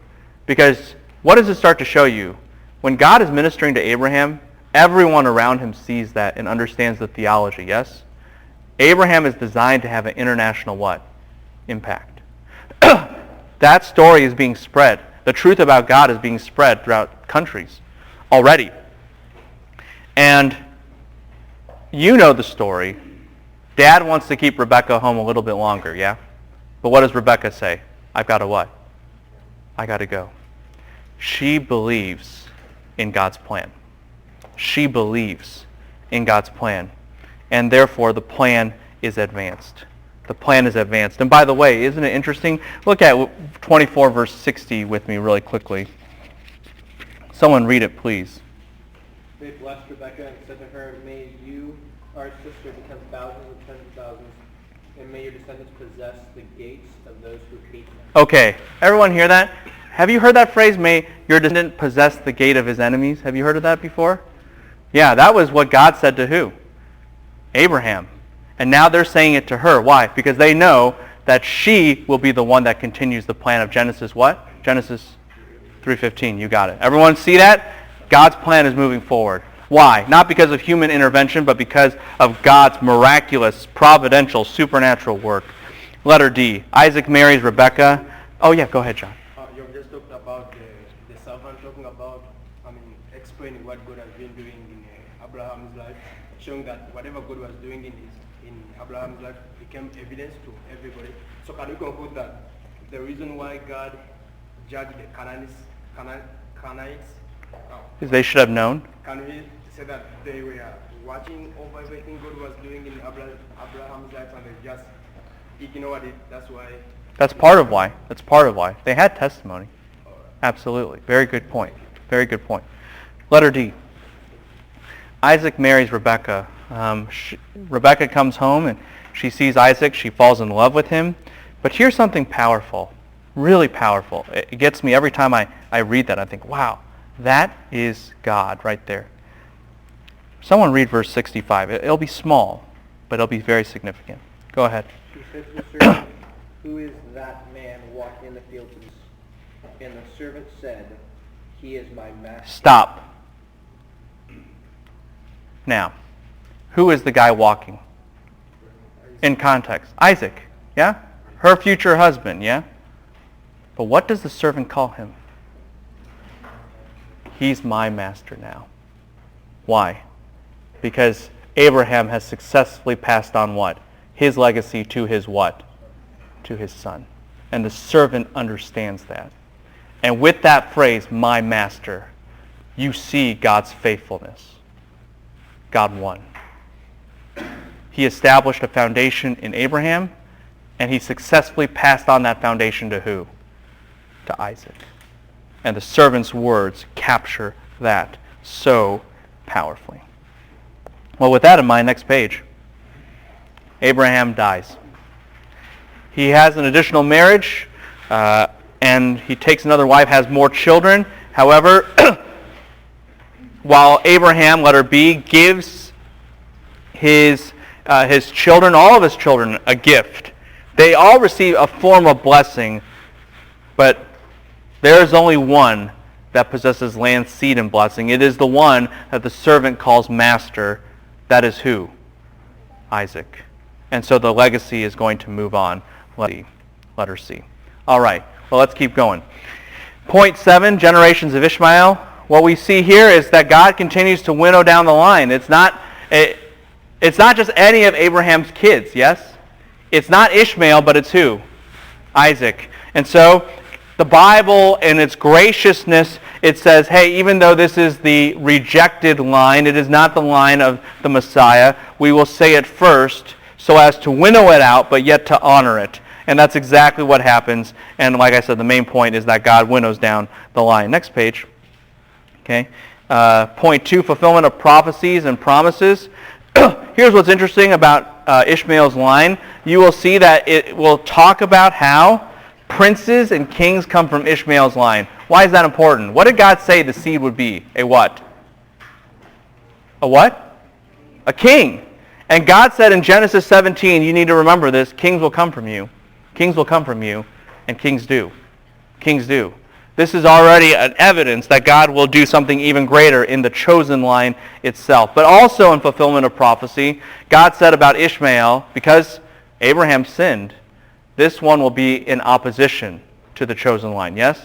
because what does it start to show you? When God is ministering to Abraham, everyone around him sees that and understands the theology, yes? Abraham is designed to have an international what? Impact. That story is being spread. The truth about God is being spread throughout countries already. And you know the story. Dad wants to keep Rebecca home a little bit longer, yeah? But what does Rebecca say? I've got to what? I got to go. She believes in God's plan. She believes in God's plan. And therefore, the plan is advanced. The plan is advanced. And by the way, isn't it interesting? Look at 24 verse 60 with me really quickly. Someone read it, please. They blessed Rebekah and said to her, may you, our sister, become thousands and tens of thousands, and may your descendants possess the gates of those who hate them. Okay, everyone hear that? Have you heard that phrase, may your descendant possess the gate of his enemies? Have you heard of that before? Yeah, that was what God said to who? Abraham. And now they're saying it to her. Why? Because they know that she will be the one that continues the plan of Genesis what? Genesis 3:15. You got it. Everyone see that? God's plan is moving forward. Why? Not because of human intervention, but because of God's miraculous, providential, supernatural work. Letter D. Isaac marries Rebekah. Oh yeah, go ahead, John. You've just talked about the servant talking about, explaining what God has been doing in Abraham's life, showing that whatever God was doing in Abraham's life became evidence to everybody. So can we conclude that the reason why God judged the Canaanites, Because they should have known. can we say that they were watching over everything God was doing in Abraham's life and they just ignored it? That's why. That's part of why. That's part of why. They had testimony. Absolutely. Very good point. Very good point. Letter D. Isaac marries Rebekah. Rebekah comes home and she sees Isaac. She falls in love with him. But here's something powerful. Really powerful. It gets me every time I read that. I think, wow, that is God right there. Someone read verse 65. It'll be small, but it'll be very significant. Go ahead. She said to the servant, Who is that man walking in the fields? And the servant said, He is my master. Stop. Now, who is the guy walking? In context. Isaac, yeah? Her future husband, yeah? But what does the servant call him? He's my master now. Why? Because Abraham has successfully passed on what? His legacy to his what? To his son. And the servant understands that. And with that phrase, my master, you see God's faithfulness. God won. He established a foundation in Abraham, and he successfully passed on that foundation to who? To Isaac. And the servant's words capture that so powerfully. Well, with that in mind, next page. Abraham dies. He has an additional marriage, and he takes another wife, has more children. However, while Abraham, letter B, gives his children, all of his children, a gift, they all receive a form of blessing, but there is only one that possesses land, seed, and blessing. It is the one that the servant calls master. That is who? Isaac. And so the legacy is going to move on. Letter C. All right. Well, let's keep going. Point 7, generations of Ishmael. What we see here is that God continues to winnow down the line. It's not just any of Abraham's kids, yes? It's not Ishmael, but it's who? Isaac. And so the Bible, in its graciousness, it says, hey, even though this is the rejected line, it is not the line of the Messiah, we will say it first so as to winnow it out, but yet to honor it. And that's exactly what happens. And like I said, the main point is that God winnows down the line. Next page. Okay. Point 2, fulfillment of prophecies and promises. Here's what's interesting about Ishmael's line. You will see that it will talk about how princes and kings come from Ishmael's line. Why is that important? What did God say the seed would be? A what? A what? A king. And God said in Genesis 17, you need to remember this, kings will come from you. Kings will come from you, and kings do. Kings do. This is already an evidence that God will do something even greater in the chosen line itself. But also in fulfillment of prophecy, God said about Ishmael, because Abraham sinned, this one will be in opposition to the chosen line. Yes?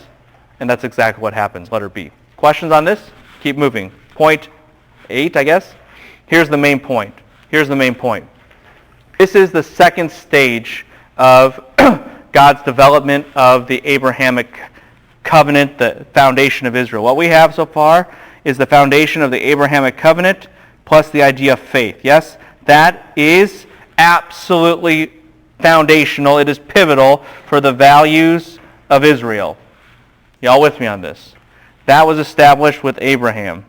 And that's exactly what happens. Letter B. Questions on this? Keep moving. Point 8, I guess. Here's the main point. Here's the main point. This is the second stage of God's development of the Abrahamic covenant, the foundation of Israel. What we have so far is the foundation of the Abrahamic covenant plus the idea of faith. Yes? That is absolutely foundational. It is pivotal for the values of Israel. Y'all with me on this? That was established with Abraham.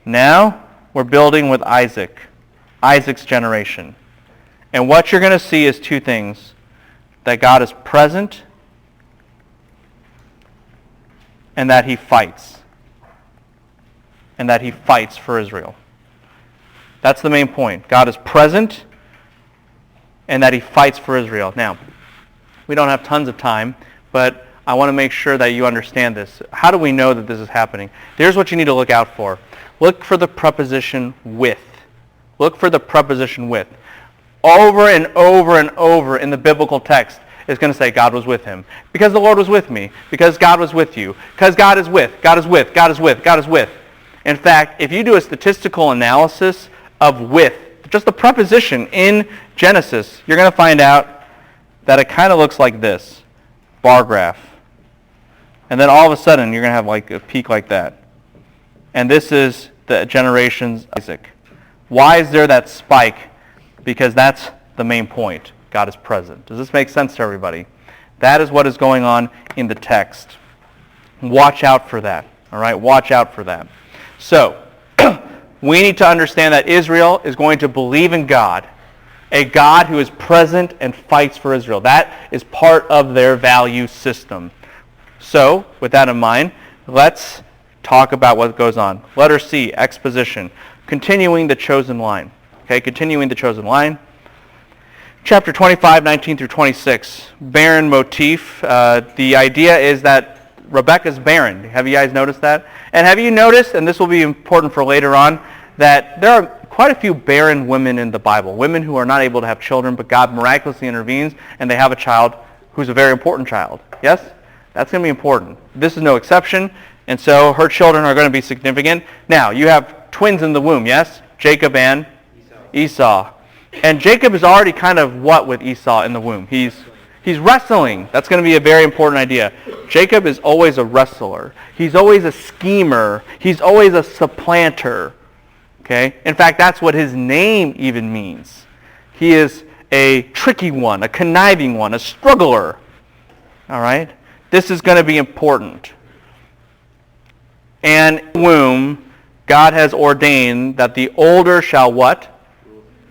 Now we're building with Isaac, Isaac's generation. And what you're going to see is two things. That God is present and that he fights. And that he fights for Israel. That's the main point. God is present and that he fights for Israel. Now, we don't have tons of time, but I want to make sure that you understand this. How do we know that this is happening? Here's what you need to look out for. Look for the preposition with. Look for the preposition with. Over and over and over in the biblical text, it's going to say God was with him. Because the Lord was with me. Because God was with you. Because God is with. God is with. God is with. God is with. In fact, if you do a statistical analysis of with, just the preposition in Genesis, you're going to find out that it kind of looks like this. Bar graph. And then all of a sudden, you're going to have like a peak like that. And this is the generations of Isaac. Why is there that spike? Because that's the main point. God is present. Does this make sense to everybody? That is what is going on in the text. Watch out for that. All right? Watch out for that. So, we need to understand that Israel is going to believe in God, a God who is present and fights for Israel. That is part of their value system. So, with that in mind, let's talk about what goes on. Letter C, exposition. Continuing the chosen line. Okay, continuing the chosen line. Chapter 25, 19 through 26, barren motif. The idea is that Rebekah's barren. Have you guys noticed that? And have you noticed, and this will be important for later on, that there are quite a few barren women in the Bible, women who are not able to have children, but God miraculously intervenes, and they have a child who's a very important child. Yes? That's going to be important. This is no exception, and so her children are going to be significant. Now, you have twins in the womb, yes? Jacob and Esau. And Jacob is already kind of what with Esau in the womb? He's wrestling. That's going to be a very important idea. Jacob is always a wrestler. He's always a schemer. He's always a supplanter. Okay? In fact, that's what his name even means. He is a tricky one, a conniving one, a struggler. All right? This is going to be important. And in the womb, God has ordained that the older shall what?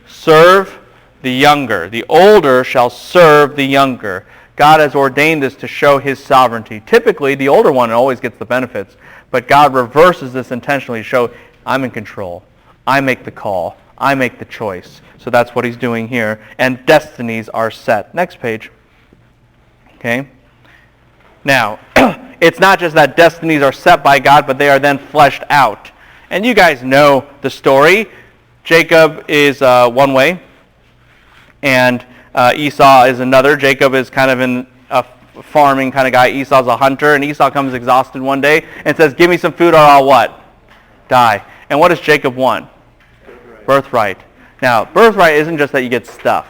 Serve the younger. The older shall serve the younger. God has ordained this to show his sovereignty. Typically, the older one always gets the benefits, but God reverses this intentionally to show, I'm in control. I make the call. I make the choice. So that's what he's doing here. And destinies are set. Next page. Okay. Now, it's not just that destinies are set by God, but they are then fleshed out. And you guys know the story. Jacob is one way, and Esau is another. Jacob is kind of a farming kind of guy. Esau's a hunter, and Esau comes exhausted one day and says, give me some food or I'll what? Die. And what does Jacob want? Birthright. Now, birthright isn't just that you get stuff.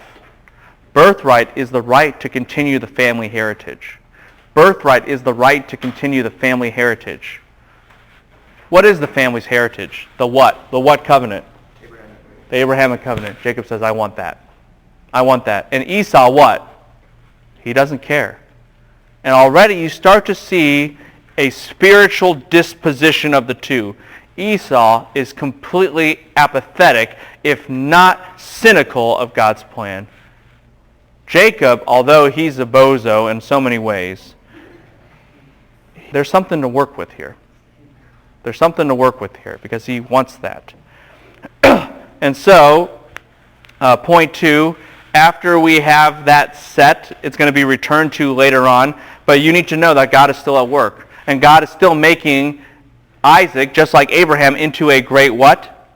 Birthright is the right to continue the family heritage. Birthright is the right to continue the family heritage. What is the family's heritage? The what? The what covenant? The Abrahamic covenant. Jacob says, I want that. I want that. And Esau, what? He doesn't care. And already you start to see a spiritual disposition of the two. Esau is completely apathetic, if not cynical, of God's plan. Jacob, although he's a bozo in so many ways, there's something to work with here. There's something to work with here because he wants that. And so, point 2, after we have that set, it's going to be returned to later on, but you need to know that God is still at work. And God is still making Isaac, just like Abraham, into a great what?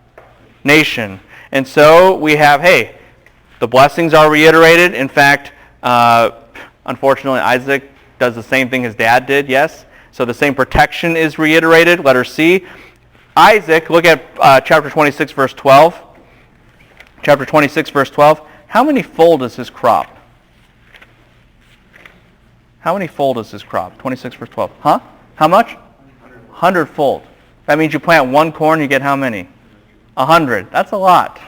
Nation. And so we have, hey, the blessings are reiterated. In fact, unfortunately, Isaac does the same thing his dad did, yes? So the same protection is reiterated. Letter C. Isaac, look at chapter 26, verse 12. Chapter 26, verse 12. How many fold is his crop? How many fold is his crop? 26, verse 12. Huh? How much? 100 fold. That means you plant one corn, you get how many? 100. That's a lot.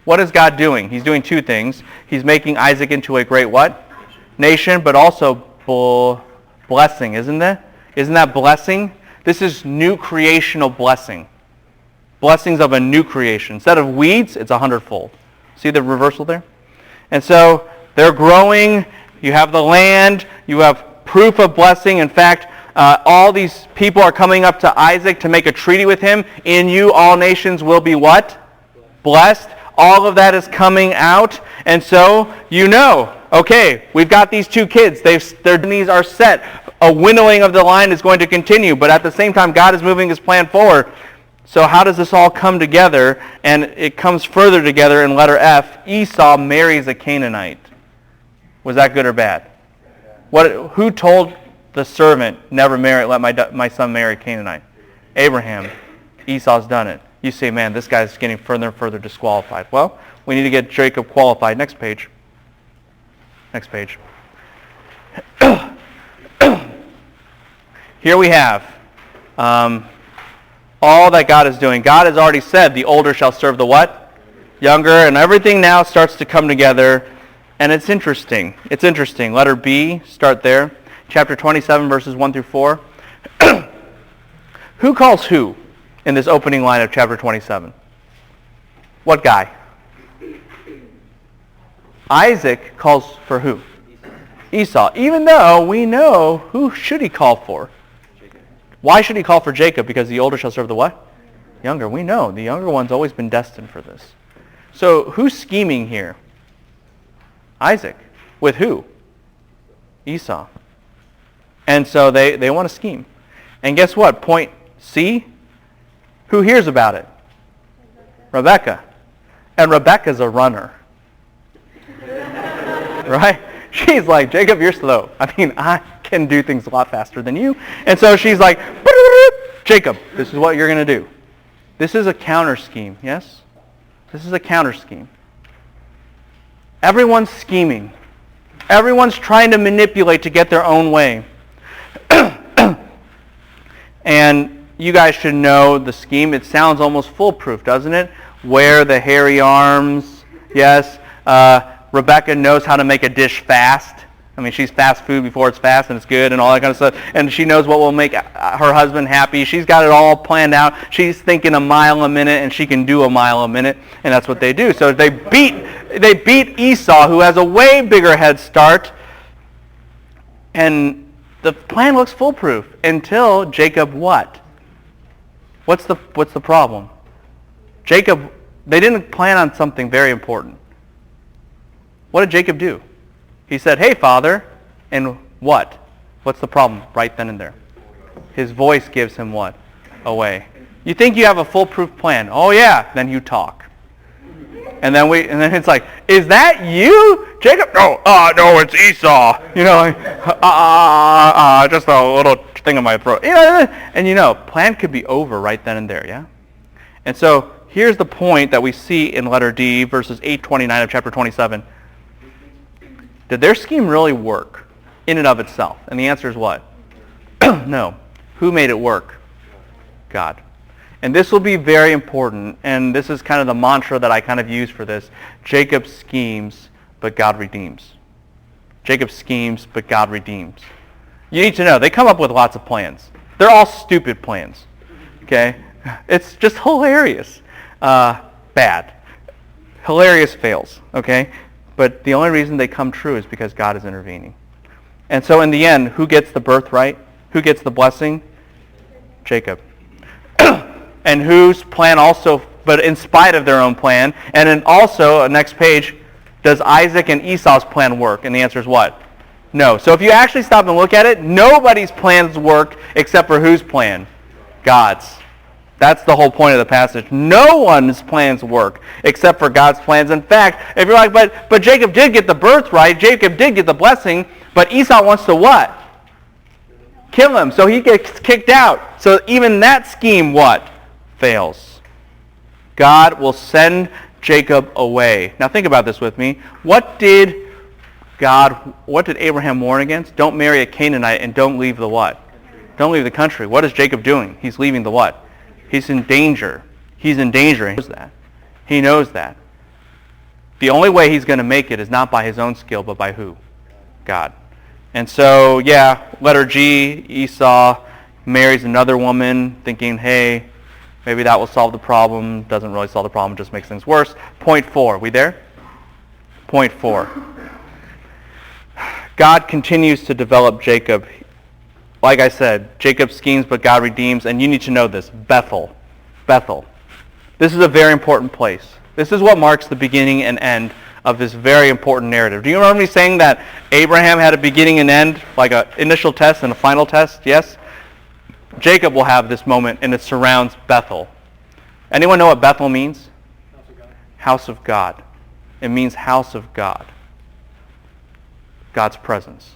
What is God doing? He's doing two things. He's making Isaac into a great what? Nation, but also blessing, isn't it? Isn't that blessing? This is new creational blessing. Blessings of a new creation. Instead of weeds, it's 100-fold. See the reversal there? And so they're growing. You have the land. You have proof of blessing. In fact, all these people are coming up to Isaac to make a treaty with him. In you, all nations will be what? Blessed. All of that is coming out. And so you know, okay, we've got these two kids. Their knees are set. A winnowing of the line is going to continue. But at the same time, God is moving his plan forward. So how does this all come together? And it comes further together in letter F. Esau marries a Canaanite. Was that good or bad? Who told the servant, never let my son marry a Canaanite? Abraham. Esau's done it. You say, man, this guy's getting further and further disqualified. Well, we need to get Jacob qualified. Next page. Next page. Here we have all that God is doing. God has already said the older shall serve the what? Younger. And everything now starts to come together. And it's interesting. It's interesting. Letter B, start there. Chapter 27, verses 1 through 4. Who calls who in this opening line of chapter 27? What guy? Isaac calls for who? Esau. Even though we know who should he call for? Why should he call for Jacob? Because the older shall serve the what? Younger. We know. The younger one's always been destined for this. So who's scheming here? Isaac. With who? Esau. And so they want to scheme. And guess what? Point C, who hears about it? Rebecca. And Rebecca's a runner. Right? She's like, Jacob, you're slow. I mean, I can do things a lot faster than you. And so she's like, Jacob, this is what you're going to do. This is a counter scheme, yes? This is a counter scheme. Everyone's scheming. Everyone's trying to manipulate to get their own way. And you guys should know the scheme. It sounds almost foolproof, doesn't it? Wear the hairy arms. Yes. Rebecca knows how to make a dish fast. I mean, she's fast food before it's fast and it's good and all that kind of stuff. And she knows what will make her husband happy. She's got it all planned out. She's thinking a mile a minute and she can do a mile a minute. And that's what they do. So they beat Esau, who has a way bigger head start. And the plan looks foolproof until Jacob what? What's the problem? Jacob, they didn't plan on something very important. What did Jacob do? He said, hey, Father, and what? What's the problem right then and there? His voice gives him what? Away. You think you have a foolproof plan. Oh, yeah. Then you talk. And then it's like, is that you, Jacob? No, it's Esau. You know, just a little thing in my throat. And plan could be over right then and there, yeah? And so here's the point that we see in letter D, verses 8-29 of chapter 27. Did their scheme really work in and of itself? And the answer is what? No. Who made it work? God. And this will be very important, and this is kind of the mantra that I kind of use for this. Jacob schemes, but God redeems. Jacob schemes, but God redeems. You need to know, they come up with lots of plans. They're all stupid plans. Okay? It's just hilarious. Bad. Hilarious fails. Okay? But the only reason they come true is because God is intervening. And so in the end, who gets the birthright? Who gets the blessing? Jacob. And whose plan also, but in spite of their own plan, and then also, next page, does Isaac and Esau's plan work? And the answer is what? No. So if you actually stop and look at it, nobody's plans work except for whose plan? God's. That's the whole point of the passage. No one's plans work except for God's plans. In fact, if you're like, but Jacob did get the birthright, Jacob did get the blessing, but Esau wants to what? Kill him. So he gets kicked out. So even that scheme, what? Fails. God will send Jacob away. Now think about this with me. What did Abraham warn against? Don't marry a Canaanite and don't leave the what? Don't leave the country. What is Jacob doing? He's leaving the what? He's in danger. He's in danger. He knows that. He knows that. The only way he's going to make it is not by his own skill, but by who? God. And so, yeah, letter G, Esau marries another woman thinking, hey, maybe that will solve the problem. Doesn't really solve the problem, just makes things worse. Point 4. We there? Point 4. God continues to develop Jacob. Like I said, Jacob schemes, but God redeems. And you need to know this. Bethel. Bethel. This is a very important place. This is what marks the beginning and end of this very important narrative. Do you remember me saying that Abraham had a beginning and end, like an initial test and a final test? Yes? Jacob will have this moment, and it surrounds Bethel. Anyone know what Bethel means? House of God. House of God. It means house of God. God's presence.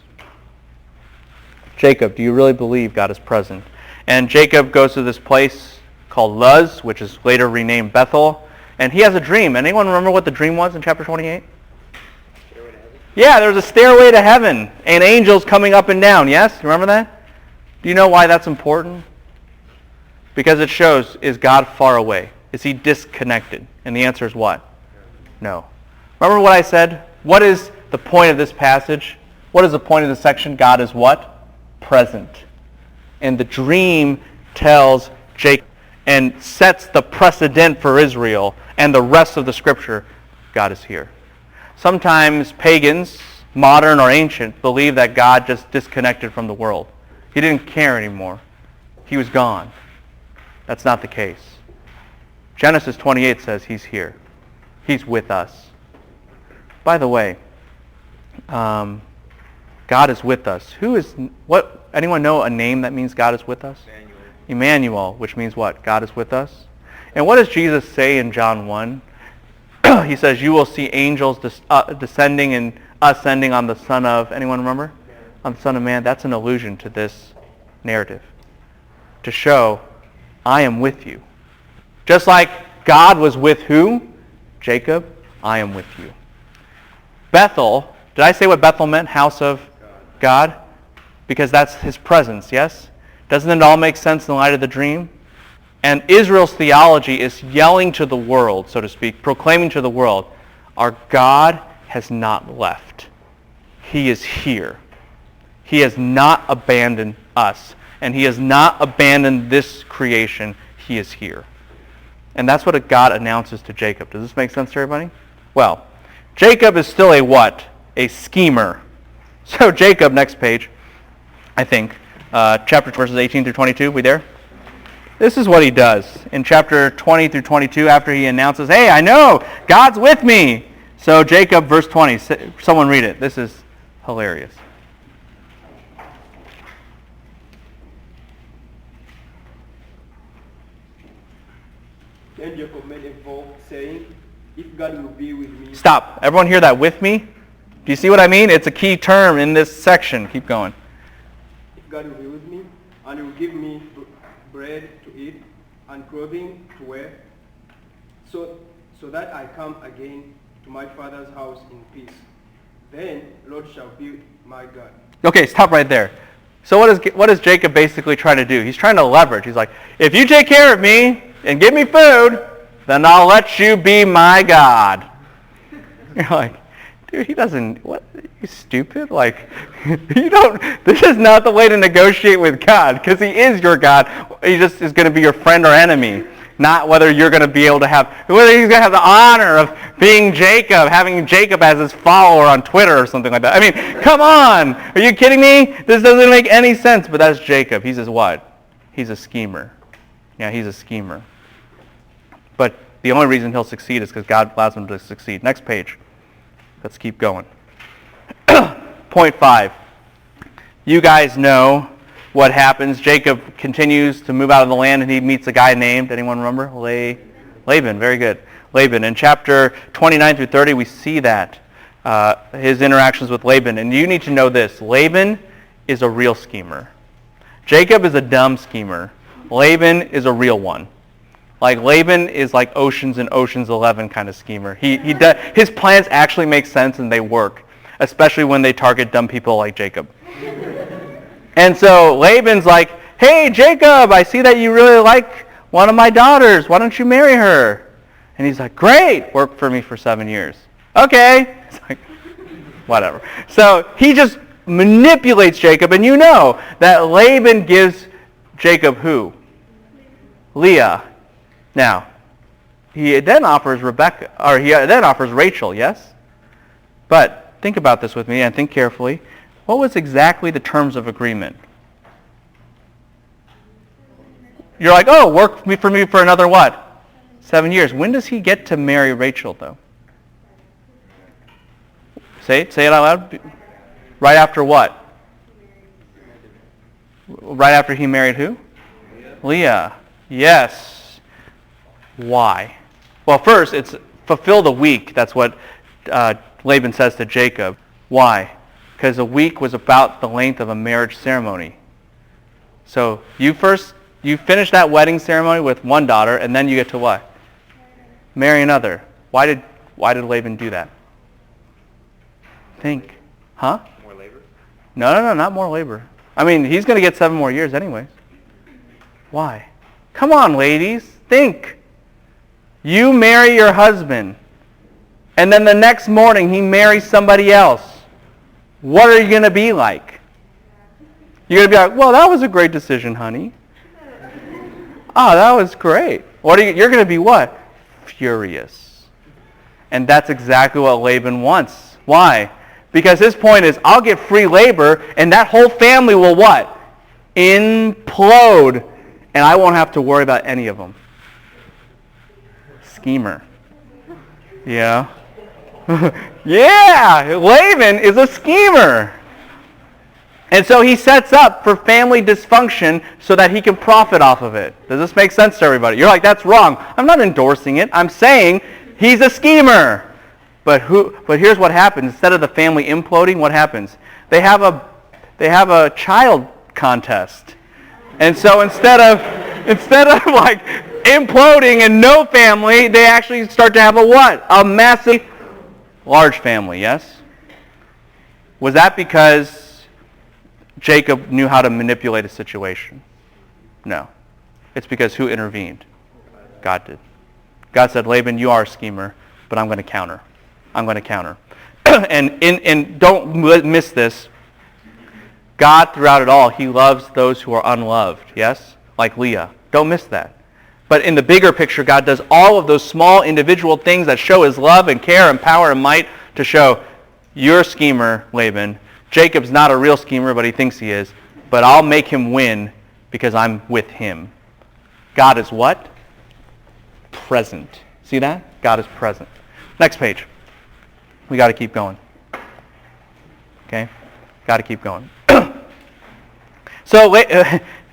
Jacob, do you really believe God is present? And Jacob goes to this place called Luz, which is later renamed Bethel, and he has a dream. Anyone remember what the dream was in chapter 28? Stairway to heaven? Yeah, there's a stairway to heaven, and angels coming up and down. Yes? You remember that? Do you know why that's important? Because it shows, is God far away? Is he disconnected? And the answer is what? No. Remember what I said? What is the point of this passage? What is the point of this section? God is what? Present. And the dream tells Jacob and sets the precedent for Israel and the rest of the scripture. God is here. Sometimes pagans, modern or ancient, believe that God just disconnected from the world. He didn't care anymore. He was gone. That's not the case. Genesis 28 says he's here. He's with us. By the way, God is with us. Anyone know a name that means God is with us? Emmanuel, which means what? God is with us. And what does Jesus say in John 1? He says, you will see angels descending and ascending on the Son of, anyone remember? On the Son of Man. That's an allusion to this narrative. To show, I am with you. Just like God was with who? Jacob. I am with you. Bethel, did I say what Bethel meant? House of God? Because that's his presence, yes? Doesn't it all make sense in the light of the dream? And Israel's theology is yelling to the world, so to speak, proclaiming to the world, our God has not left. He is here. He has not abandoned us. And he has not abandoned this creation. He is here. And that's what God announces to Jacob. Does this make sense to everybody? Well, Jacob is still a what? A schemer. So Jacob, next page, I think, chapter verses 18 through 22, we there? This is what he does in chapter 20 through 22 after he announces, hey, I know, God's with me. So Jacob, verse 20, someone read it. This is hilarious. Then Jacob made a vow, saying, if God will be with me. Stop. Everyone hear that with me? Do you see what I mean? It's a key term in this section. Keep going. If God will be with me, and he will give me bread to eat and clothing to wear, so that I come again to my father's house in peace, then Lord shall be my God. Okay, stop right there. So what is Jacob basically trying to do? He's trying to leverage. He's like, if you take care of me and give me food, then I'll let you be my God. You're like, dude, he doesn't, what, are you stupid? Like, this is not the way to negotiate with God, because he is your God. He just is going to be your friend or enemy, not whether you're going to be able to whether he's going to have the honor of being Jacob, having Jacob as his follower on Twitter or something like that. I mean, come on. Are you kidding me? This doesn't make any sense, but that's Jacob. He's his what? He's a schemer. Yeah, he's a schemer. But the only reason he'll succeed is because God allows him to succeed. Next page. Let's keep going. Point 5. You guys know what happens. Jacob continues to move out of the land and he meets a guy named, anyone remember? Laban. Very good. Laban. In chapter 29 through 30, we see that. His interactions with Laban. And you need to know this. Laban is a real schemer. Jacob is a dumb schemer. Laban is a real one. Like Laban is like Oceans and Ocean's 11 kind of schemer. His plans actually make sense and they work, especially when they target dumb people like Jacob. And so Laban's like, hey Jacob, I see that you really like one of my daughters. Why don't you marry her? And he's like, great, work for me for 7 years. Okay. It's like, whatever. So he just manipulates Jacob, and you know that Laban gives Jacob who? Leah. Now, he then offers Rachel, yes? But think about this with me and think carefully. What was exactly the terms of agreement? You're like, oh, work for me for another what? 7 years. When does he get to marry Rachel, though? Say it out loud. Right after what? Right after he married who? Leah. Yes. Why? Well, first, it's fulfill a week. That's what Laban says to Jacob. Why? Because a week was about the length of a marriage ceremony. So you finish that wedding ceremony with one daughter, and then you get to what? Marry another. Why did Laban do that? Think. Huh? More labor? No, not more labor. I mean, he's going to get 7 more years anyways. Why? Come on, ladies. Think. You marry your husband, and then the next morning he marries somebody else. What are you going to be like? You're going to be like, well, that was a great decision, honey. Oh, that was great. You're going to be what? Furious. And that's exactly what Laban wants. Why? Because his point is, I'll get free labor, and that whole family will what? Implode. And I won't have to worry about any of them. Schemer. Yeah. Yeah, Laban is a schemer. And so he sets up for family dysfunction so that he can profit off of it. Does this make sense to everybody? You're like, that's wrong. I'm not endorsing it. I'm saying he's a schemer. But here's what happens. Instead of the family imploding, what happens? They have a child contest. And so instead of like imploding and no family, they actually start to have a what? A massive large family, yes? Was that because Jacob knew how to manipulate a situation? No. It's because who intervened? God did. God said, Laban, you are a schemer, but I'm going to counter. I'm going to counter. and don't miss this. God, throughout it all, he loves those who are unloved, yes? Like Leah. Don't miss that. But in the bigger picture, God does all of those small individual things that show his love and care and power and might to show, you're a schemer, Laban. Jacob's not a real schemer, but he thinks he is. But I'll make him win because I'm with him. God is what? Present. See that? God is present. Next page. We got to keep going. Okay? Got to keep going.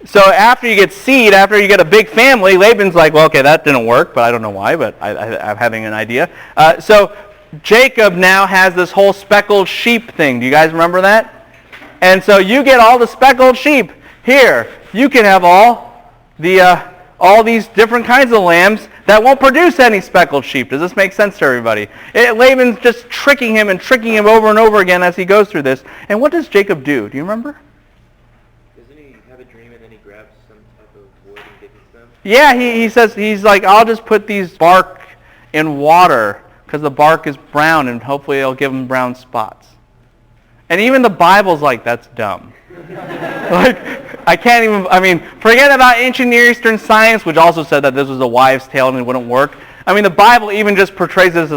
So after you get seed, after you get a big family, Laban's like, well, okay, that didn't work, but I don't know why, but I'm having an idea. So Jacob now has this whole speckled sheep thing. Do you guys remember that? And so you get all the speckled sheep. Here, you can have all these different kinds of lambs that won't produce any speckled sheep. Does this make sense to everybody? Laban's just tricking him over and over again as he goes through this. And what does Jacob do? Do you remember? Doesn't he have a dream and then he grabs some type of wood and digs them? Yeah, he says, he's like, I'll just put these bark in water because the bark is brown and hopefully it'll give them brown spots. And even the Bible's like, that's dumb. Forget about ancient Near Eastern science, which also said that this was a wives' tale and it wouldn't work. I mean, the Bible even just portrays this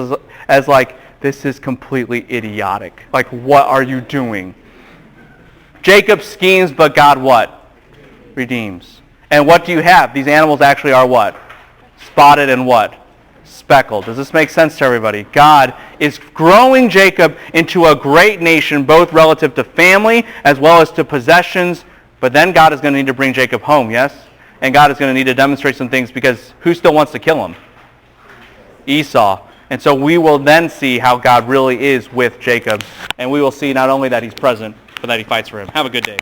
as like, this is completely idiotic. Like, what are you doing? Jacob schemes, but God what? Redeems. And what do you have? These animals actually are what? Spotted and what? Speckled. Does this make sense to everybody? God is growing Jacob into a great nation, both relative to family as well as to possessions. But then God is going to need to bring Jacob home, yes? And God is going to need to demonstrate some things because who still wants to kill him? Esau. And so we will then see how God really is with Jacob. And we will see not only that he's present, but that he fights for him. Have a good day.